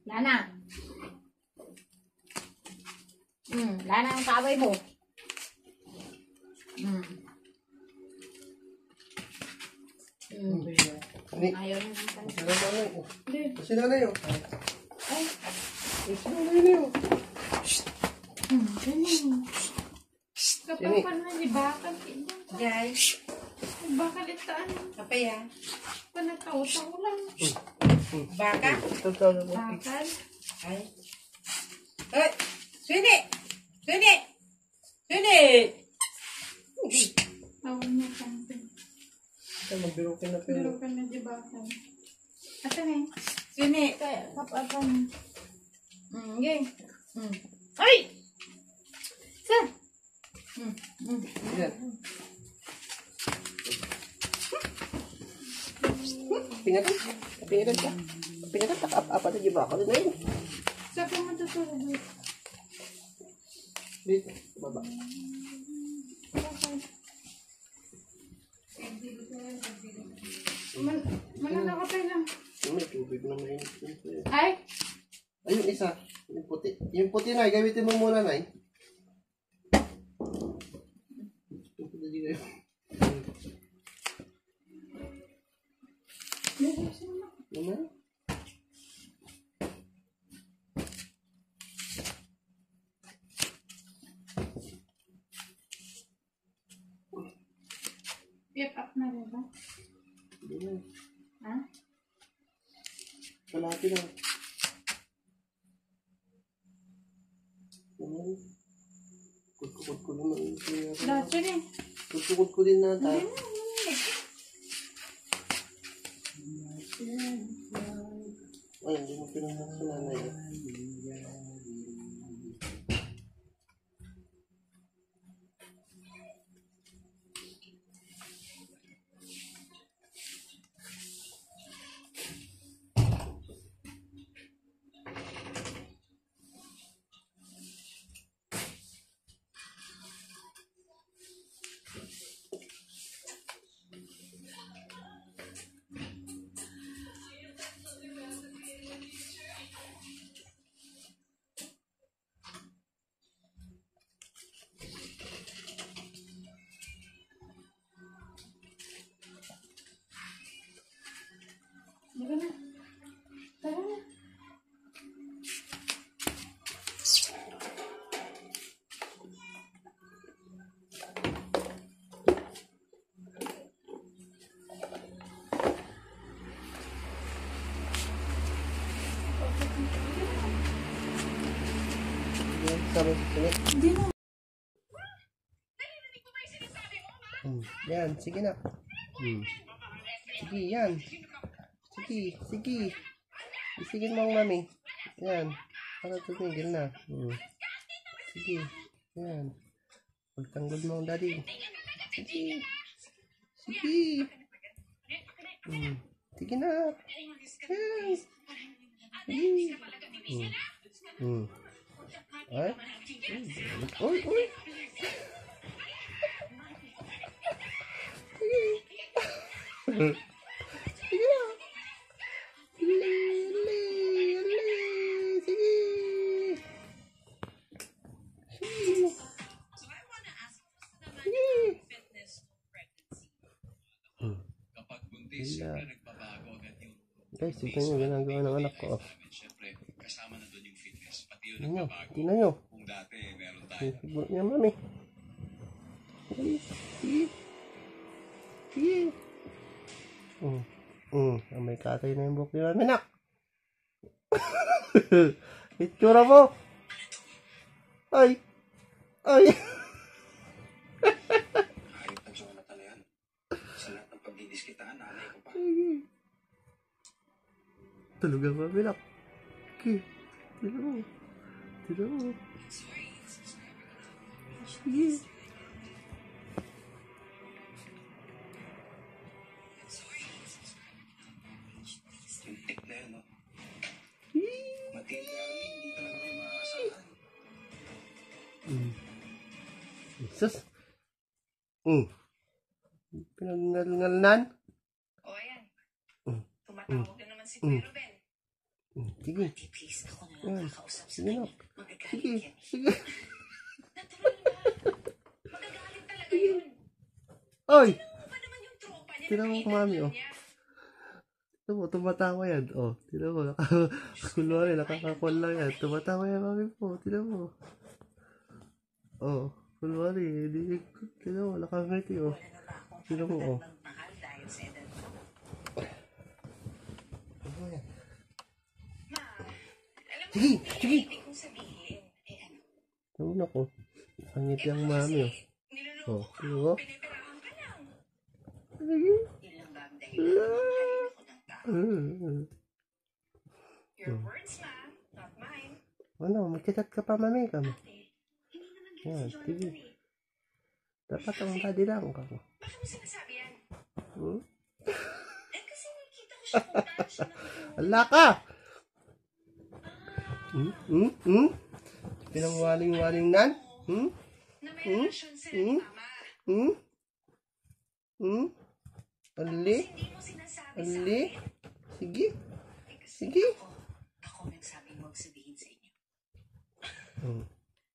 Lana. Lana ang kaway mo. Hindi. Ayaw na ng Kasi nanay. Hindi. Kasi nanay yun. Ay. Kasi nanay na yun. Kapag pa na ni bakal. Guys, Bakal itaan. kapaya. Panataw-taw lang. Baka? Bakal. Ay. Hoy! Swini! Swini! Swini! Tawag niya something. Magbirukin na Pero ka na di bakal. Ate na eh. Swini! Kaya kapag ka na. Okay. Ay! Sir! Yan. Pingat. Pingat ka. Pingat ka. Apa na ba ako na yun? Saan ka matutulog? Dito. Baba. Mananakapay lang. May tubig na may. Ay! Ayun isa. Yung puti. Yung puti na. Gamitin mo muna na. Yung puti dito yun. Naman? Pip up na rin ba? Hindi na. Ha? Kalahati na. Naman. Kut ko din na. Dati rin. Kut ko din na. Ay, hindi mo pinahak sa nanay. Tara na. Tara na. Sama sa sunod. Hindi na. Yan, sige na. Sige, yan. Sige. Isigin mo ang mami. Yan. Para tumigil na. Sige. Yan. Pagtanggol mo ang daddy. Sige. Sige na. Yes. Ay. Uy. Sige. Sige na. Kapag buntis, syempre nagbabago agad yung Guys, tignan nyo ginagawa ng anak ko. syempre kasama na doon yung fitness. Pati yun Tignan nagbabago. nyo. Kung dati meron tayo. Siguro niya mami. Sige. Sige. May katay na yung buhok ni Mami, nak. Itsura mo. Ay. Ayop ang Jonathan na yan. Sa lahat ng pagdidiskitaan, nanay ko pa. Tulog ang Mami, nak. Okay. Tira mo. Sige. Yung tik na yan, no? Matilda, hindi talaga kayo makakasalan. Jesus. Pinag-ngal-ngalnan. O, ayan. Tumatawag na naman si Kuya Ruben. Sige. Please, ako na lang kakausap sa Sige, kanya. nak. Magagalit Sige. yan. Sige. Natural na. Magagalit talaga yun. Ay. Ano ba naman yung tropa niya? Tira mo, Mami, oh. Tira mo, tumatawa yan. Oh, tira mo. Kunwari, nakakakul lang yan. Tumatawa yan, Mami po. Tira mo. Oh, kunwari. Tira mo, nakangiti, oh. Tira mo, oh. Mahal dahil sa edad mo. Ano yan? Ma, alam mo, Sige. ibig kong sabihin, ano? Ano ko? Nakangiti ang Mami, oh. Oh, tira mo. Pinipirahan ka lang. Sige. Yun lang ba ang dahilan? Mahalin ako ng tao. Your words, ma, not mine. Ano, magchat ka pa, Mami, kami. Ate, hindi naman ganun Yan, si sige. Jonathan eh. Dapat ang daddy lang ka. Bakit mo sinasabi yan? Hmm? Eh, kasi nakikita ko siya kung paano siya nakikita. Ala ka! Pinangwaling-waling nan? Na may relasyon sila ni Mama. Ali? Hindi mo sinasabi sa Ali? akin. Sige. Eh, kasi Sige. Ako nagsabi mo sabihin sa inyo. Hmm.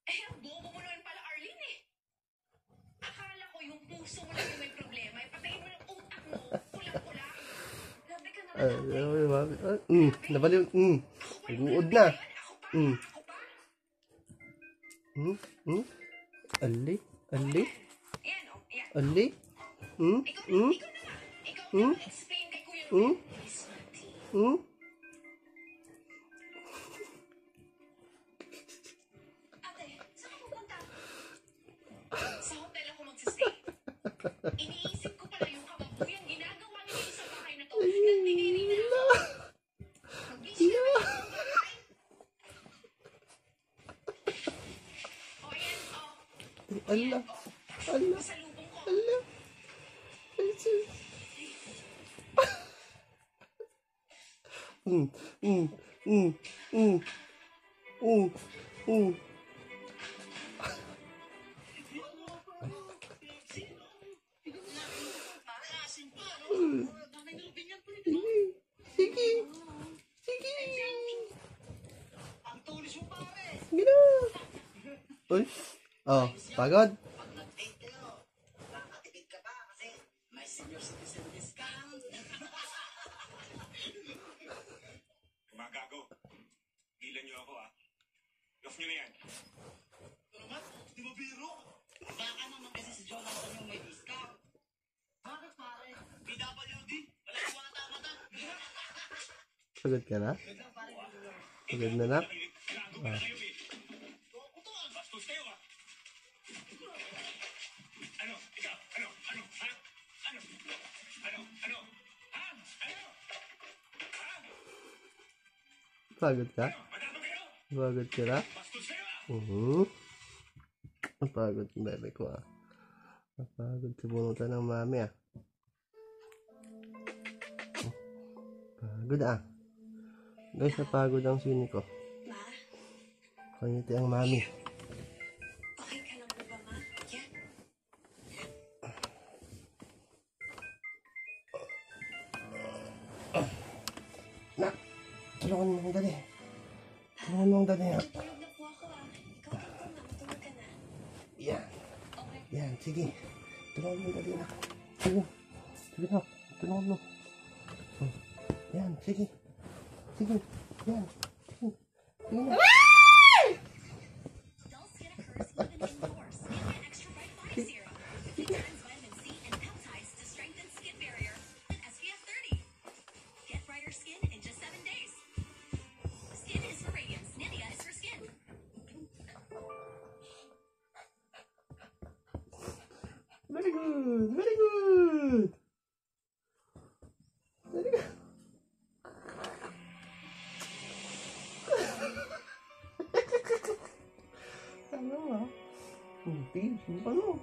Eh, ang bobo mo naman pala, Arlene eh. Akala ko yung puso mo lang yung may problema. Ipatayin mo yung utak mo. Kulang-kula. Grabe ka naman, ate. Nabaliw. Nag-uod na. Ali? Ali? Yan, oh, yan. Ali? Ikaw na nga. Ikaw na explain kay Kuya Ruben. Please, Mati. Ate, saan ka pupunta? Sa hotel ako magsistay. Iniisip ko pala yung kababuyang ginagawa nila sa bahay na to. Nagbigay rin na ako. Mag-wish ka ba yung bahay? O, ayan, o. Ala. Ala. Pasalubong ko. Ala. Sige. Sige. Gino. Uy. Oh, pagod. Mga gago. Gilan niyo ako, ah. Love niyo na yan. Naman, di ba biro? Baka naman kasi si Jonathan yung may discount. Bakit pare? PWD? Wala ko mga tama-tama. Pagod ka na? Pagod na, nak? Gago ka na kayo, eh. Bastos kayo, ah. Ano? Ikaw? Ano? Ano? Ha? Ano? Ano? Ano? Ha? Ano? Ha? Pagod ka? Matapang kayo? Pagod ka na? Bastos kayo, ah. Pagod yung bebe ko, ah. Pagod sa bunutan ng mami, ah. Pagod, ah. Guys, napagod ang sini ko. Ma, Kanyiti ang mami. okay ka lang ba, Ma? Yan. Nak! Tulungan mo ang dali. Tulungan mo ang dali, ah. Tutulog na po ako, ah. Ikaw na po, Ma. Matulog ka na. Yan. Okay. Yan, sige. Tulungan mo ang dali, nak. Sige. Sige, nak. Tulungan mo. Yan, sige. Sige. Yan. Sige. Sige na. Adults get a curse even indoors. Get that extra bright body serum. skin in just 7 days. Skin is for radiance. Nivea is for skin. Very good. Very good. Very good. Ano ah? Hindi. Ano?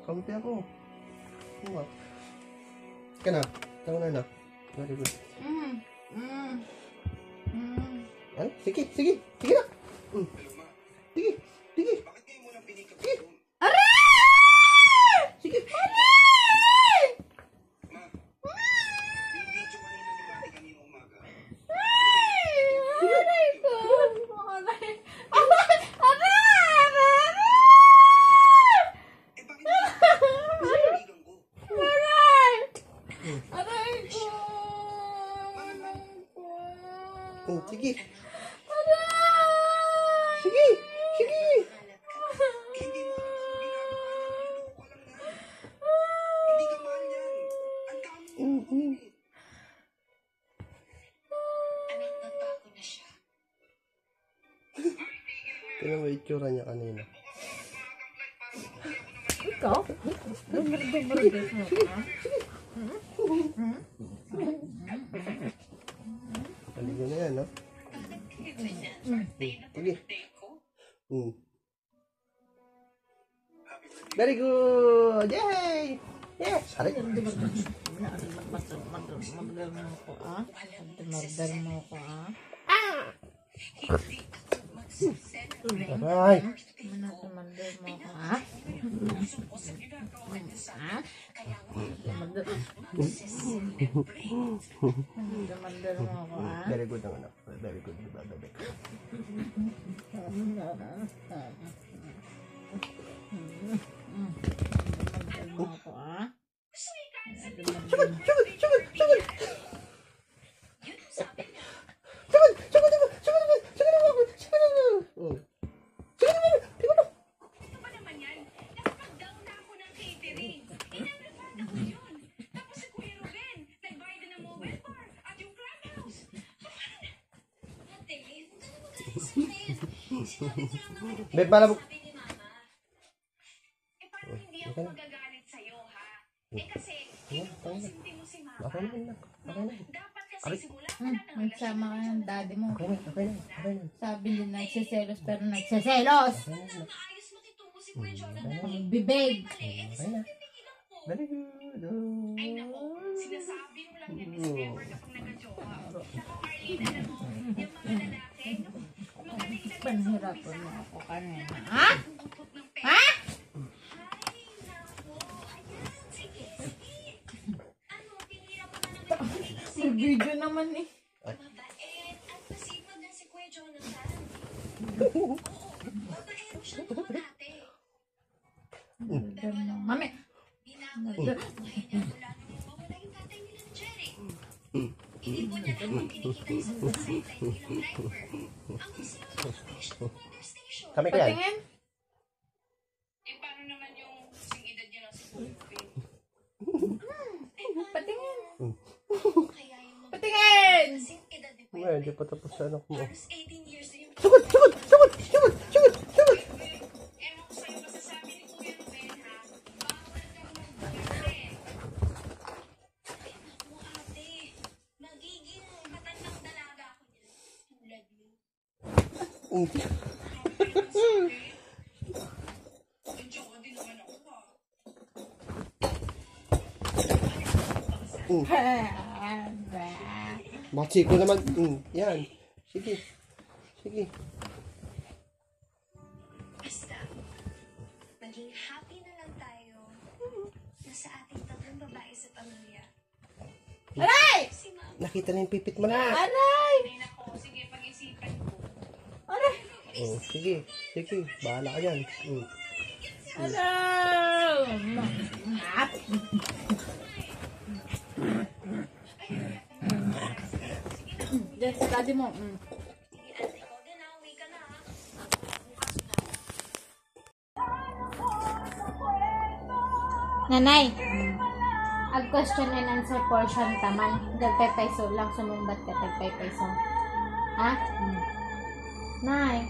Kampi ako. Ano ah? Ka na. Tama na. Very good. Ano? Sige. Sige. Sige na. Sige. Sige. Bakit ngayon mo lang pinikap Sige. yun? Sige. Ma, yung video kanina ni Mati kanina umaga. Aray ko! Aray! Eh bakit mo? Kaibigan ko. Aray! Aray ko! Aray ko! Oh, sige. Aray! Sige. Sige. Hindi mo alam kung ginagawa ko. Loko lang yan. Hindi ka mahal yan. Ang dami mo. Anak, nagbago na siya. Tingnan mo yung itsura niya kanina. Ikaw? Dumar-dumar mo ka? Aligo na yan, no? Sige. Very good! Yay! Yes! Aray! Dumar-dumar mo ko, ah? Dumar-dumar mo ko, ah? Aray! Dumar-dumar mo ko, ah? Dumar-dumar mo ko, ah? Very good ang anak. Very good. Diba, baby? Dumar-dumar mo ko, ah? Sugod! Sugod! Sugod! Sugod! Sugod! Sugod! Sugod! Sugod! Sugod! Oh. Sugod! Sugod! Ano ba naman yan? Nakapag-down na ako ng catering. Inanapad ako yun. Tapos si Kuya Ruben, nagbayad na ng mobile bar at yung clubhouse. Paano na? Ate, huwag ka na magaling sa akin. Sinabi ko lang naman yung Babe, para mo- sabi ni Mama. Eh, paano hindi ako magagalit sa'yo, ha? Eh, kasi, kinukonsinti mo si Mama. Okay na, anak. Okay na. Dapat kasi simula ka na ng Magsama ka ng daddy mo. Okay na. Okay na. Okay na. Sabi niya nagsiselos pero nagsiselos! relasyon. Maayos makitungo si Kuya Jonathan. eh. Bibig! Mali, eh, Okay na. pipigilan ko. Very good. Oh. Ay nako, sinasabi mo lang yan is never kapag nagka-jowa. Nako Arlene, alam mo, yung mga lalaki, magaling na Panhirapan mo ako kanina. Ha? pupot ng pera. Ha? Ay, nako, ayan, sige, sige. Ano, tinira mo na naman yung pag-iisip. May video naman eh. Mabait at masipag na si Kuya Jonathan. Oo, mabait mo siya noon ate. Pero alam mo, Mami! ginagawa ngayon niya mula nung mawala yung tatay nila ni Jerry. Hindi po niya naman kinikita yung sa sideline bilang driver. Ang gusto niya location ng weather station. Kami ka yan. Patingin! Eh, paano naman yung kasing edad niya lang si Kuya Ruben? Patingin! Kaya yung mga Patingin! kasing edad ni Kuya Ngayon, hindi pa tapos sa anak mo. Halos 18 years na yung Sugod! Sugod! Sugod! Sugod! Sugod! Sugod! ewan ko sa'yo masasabi ni Kuya Ruben, ha? Bawal ka mag-boyfriend. Ay, naku, ate. Magiging matandang dalaga ako niyan. Tulad mo. Nandiyan din naman ako, ha? Machi ko naman. Yan. Sige. Sige. Basta, maging happy na lang tayo na sa ating tatlong babae sa pamilya. Aray! Si Mama. Nakita na yung pipit mo na. Aray! Ay, nako, sige, pag-isipan ko. Aray! Oh, sige. Sige. Bahala ka dyan. Aray! Diyan sa daddy mo. Sige, ate ko, ganawi ka na, ha? Nanay! Ag question and answer portion taman. Nagpepaiso lang sumumbat ka tagpepaiso. Ha? Nay.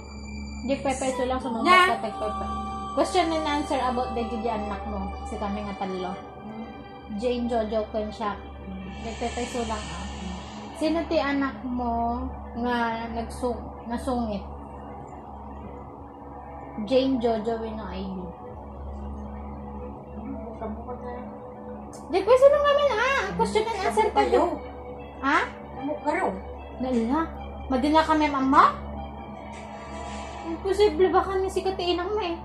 Nagpepaiso lang sumumbat ka tagpepaiso. Question and answer about the Gigi anak mo. Kasi kami nga talo. Jane Jojo Kensha. Nagpepaiso lang ah. Sino ti anak mo nga nasungit? Jane Jojo Wino ID. Nagpepaiso lang namin ah. Question and answer tayo. Ha? Ano ka raw? Nala. Madina kami mama? Imposible ba kami sikatiin ang may?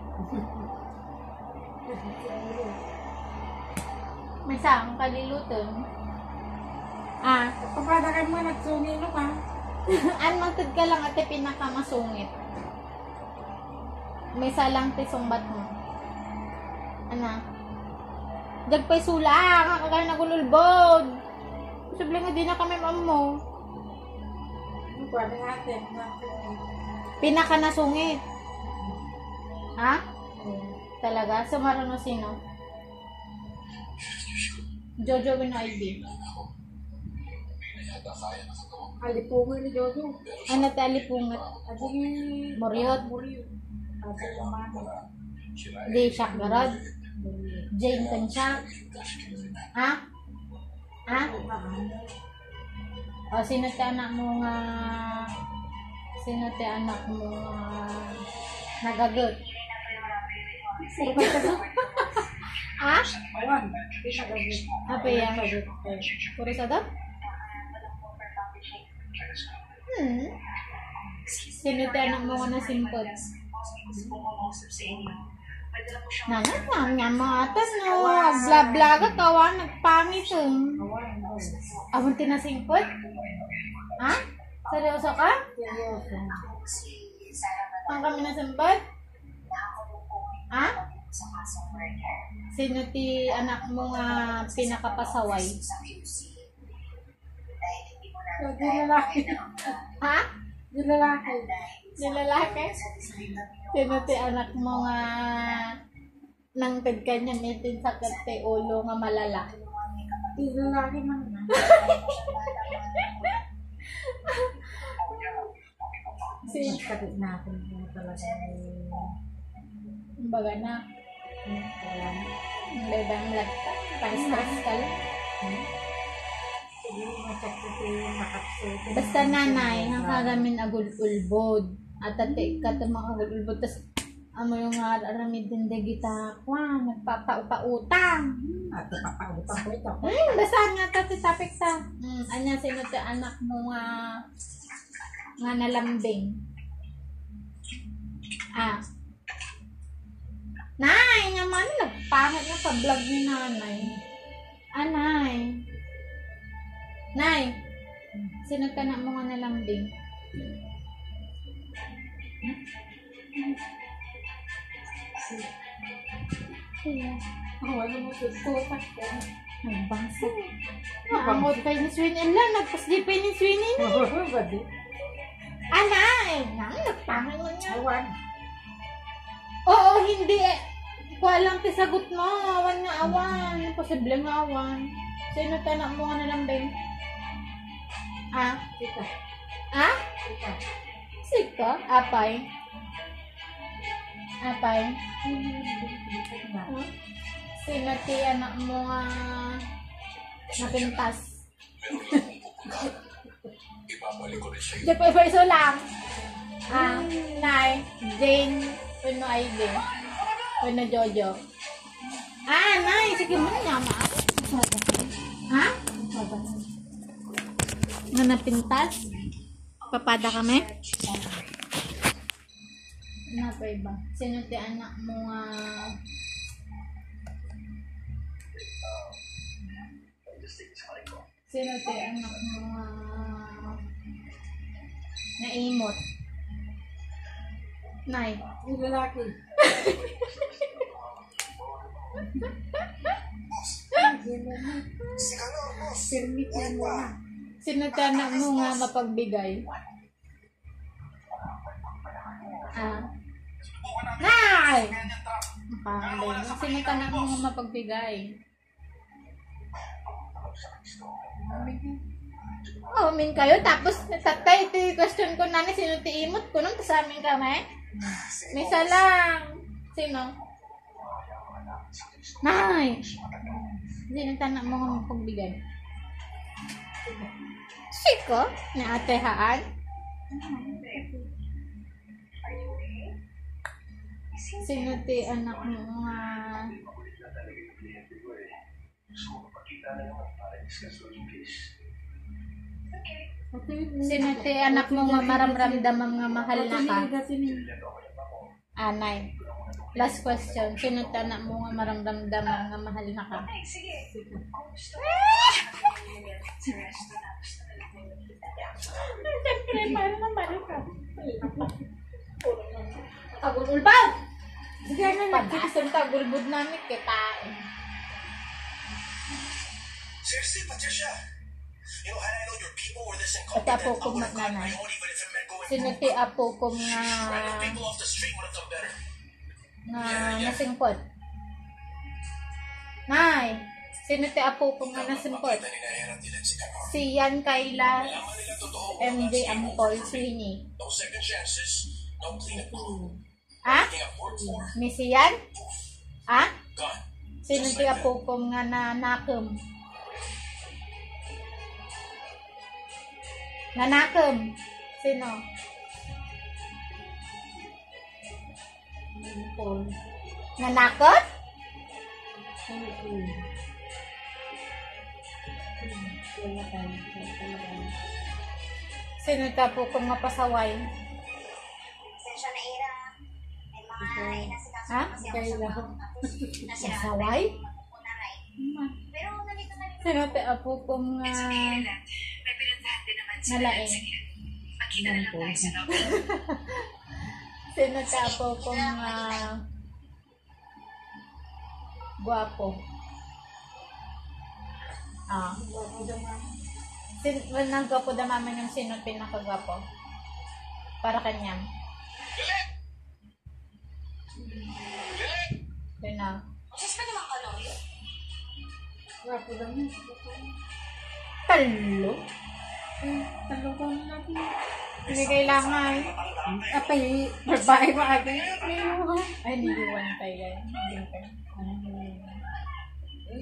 May saang kaliluton. Ah, Pagkadakan mo, nagsungilo ka. anmantad ka lang ate pinakamasungit. May salang tisumbat mo. Ana? Dagpay sula, kakagay nagululbod. Posible nga di na kami mamo. Pwede natin. Pinaka nasungit. Ha? Talaga? So, marunong sino? Jojo Wino ID. Alipungan ni Jojo. Ano ta alipungat? Ading Moriot. Asa yung mga. Di siya garod. Jane Kensha. Ha? Ha? O, sino ti anak mo nga nagagot? Ha? Awan. Pinagagot. Apa yang puro sadap? Sino ti anak mo nga nasimpot? Nga mga atas no. Bla-bla ka kawan. Nagpangit Awan tinasimpot? Ha? Seryoso ka? Seryoso. Ang kami nasimpot? Ha? Sino ti anak mo nga pinakapasaway? Di lalaki. Ha? Di lalaki. Di lalaki? Sino ti anak mo nga nang kanya metin sa kate ulo nga malala? Di lalaki man na. Kapit natin mo talaga. Baga na. Bedang lagta. Paris-paris ka lang. Basta nanay, ang karamin agul-ulbod. At ate ka mga agul-ulbod. Tapos, amo yung aramid din dagita. Nagpapaupa-utang. At papautang ko ito. Basta nga tapik sa. Anya, sino ti anak mo nga nalambing? Ah. Nay, naman, nagpangit na sa vlog ni nanay. Nay. Nay, sino ka na mo nga nalambing? Wala mo tututak ko. Nagbangsa. Naamot kayo ni Sweeney lang. Nagpasdipay ni Sweeney na. Badi. Nay, nagpangit mo niya. Awan. Oo, hindi eh. Walang tisagot mo. Awan nga awan. Posible nga awan. Sino tanak mo nga nalambing? Ah? Kita. Ah? Kita. Sika? Apay? Apay? Sino ti anak mo nga napintas? Di pa iso lang. Ah, Nay, Jane, Puno ID. Puno Jojo. Ah, Nay, sige mo na ma. Ha? Nga napintas? Papada kami? Ano pa iba? Sino ti anak mo nga sino ti anak mo nga naimot? Nay. Yung lalaki. Permit yan mo na. Sino ti anak mo nga mapagbigay? Ah. Nay! Sino ti anak mo nga mapagbigay? Amin kayo, tapos tatay, question ko na sino tiimot ko nung sa amin kami. Misa lang. Sino? Nay! Sino tanak mo kung pagbigay? Siko? Na ate haan? Sino ti anak mo nga? Sino ti anak mo nga maramramdam nga mahal na ka? Anay. Last question. Sino ti anak mo nga maramramdam nga mahal na ka? Siyempre, paano naman ka? Tagulbad! Sige na, nagkikisang tagulbud namin kita. Seriously, Patricia. You know, had I known your people were this At incompetent, apo I ko would have gotten magnanay. my own even if it meant going Sino ti apo ko Random people off the street would have done better. nasingkot? Nay! Sino ti apo ko nga nasingkot? Kita nila yan ang dilag si Kamar. Si Yan Kayla, Malaman nila totoo. MJ Ampol, Sweeney. No second chances. No cleanup crew. Ha? Everything I've worked for, Missy Yan? Ha? gone. Sino ti apo ko nga nanakem? Nanakem? Sino? Nanakot? Sino tapo ko nga pasaway? Sensya na ira. May mga inasikaso Ha? kasi ako sa mga Pasaway? Pero nandito na rin. Sino tapo ko nga May pinuntahan din naman sila. nalaing? Magkita na lang tayo sa loob. Sino tapo ko nga guwapo? Nang gwapo damaman yung sino pinakagwapo? Para kanyang. Sino? Sus pa naman ka, Lori? Gwapo naman. Talo? Talo ko na natin. Hindi kailangan. Apay, babae mo agad. Ay, hindi iwan tayo.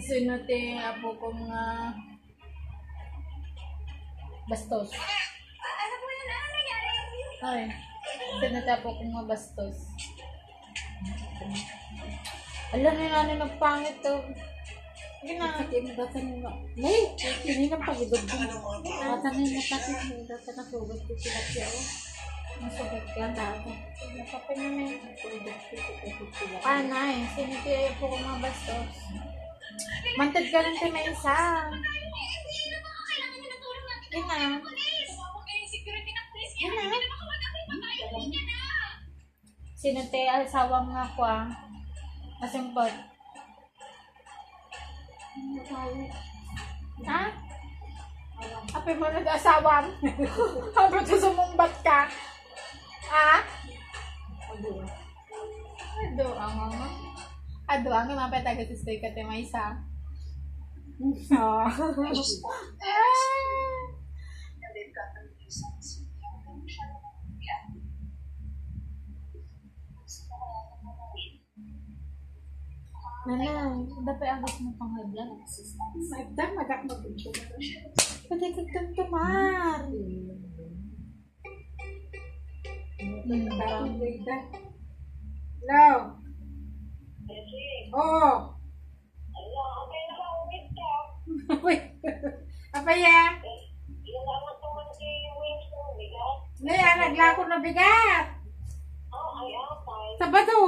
Sino te apo ko nga bastos? Ano po yun? Ano nangyari? Ay, sino te apo ko nga bastos? Alam niyo na nagpangit to. Sige na. Nay, hindi na pagidod ko. Tatanay na takit mo. Tatanay na sugat ko sila siya. Masugat ka dati. Napapin na may panay. Sino te apo ko nga bastos? Mantad ka lang tayo may isa. Yan na. Yan na. Sino te asawang nga ko ah? Masimpot. Ha? Apay mo nag-asawang? Hanggang sa sumumbat ka? Ha? Ado ang mga. Ado ang mga taga sa stay ka te may isa. Nanay, dapat agos mo pang haglan. Magdang magak mag-unto. Pwede kagtumtumar. Hello? Oh! Apa ya? Ngayon, naglako na bigat. Sabado.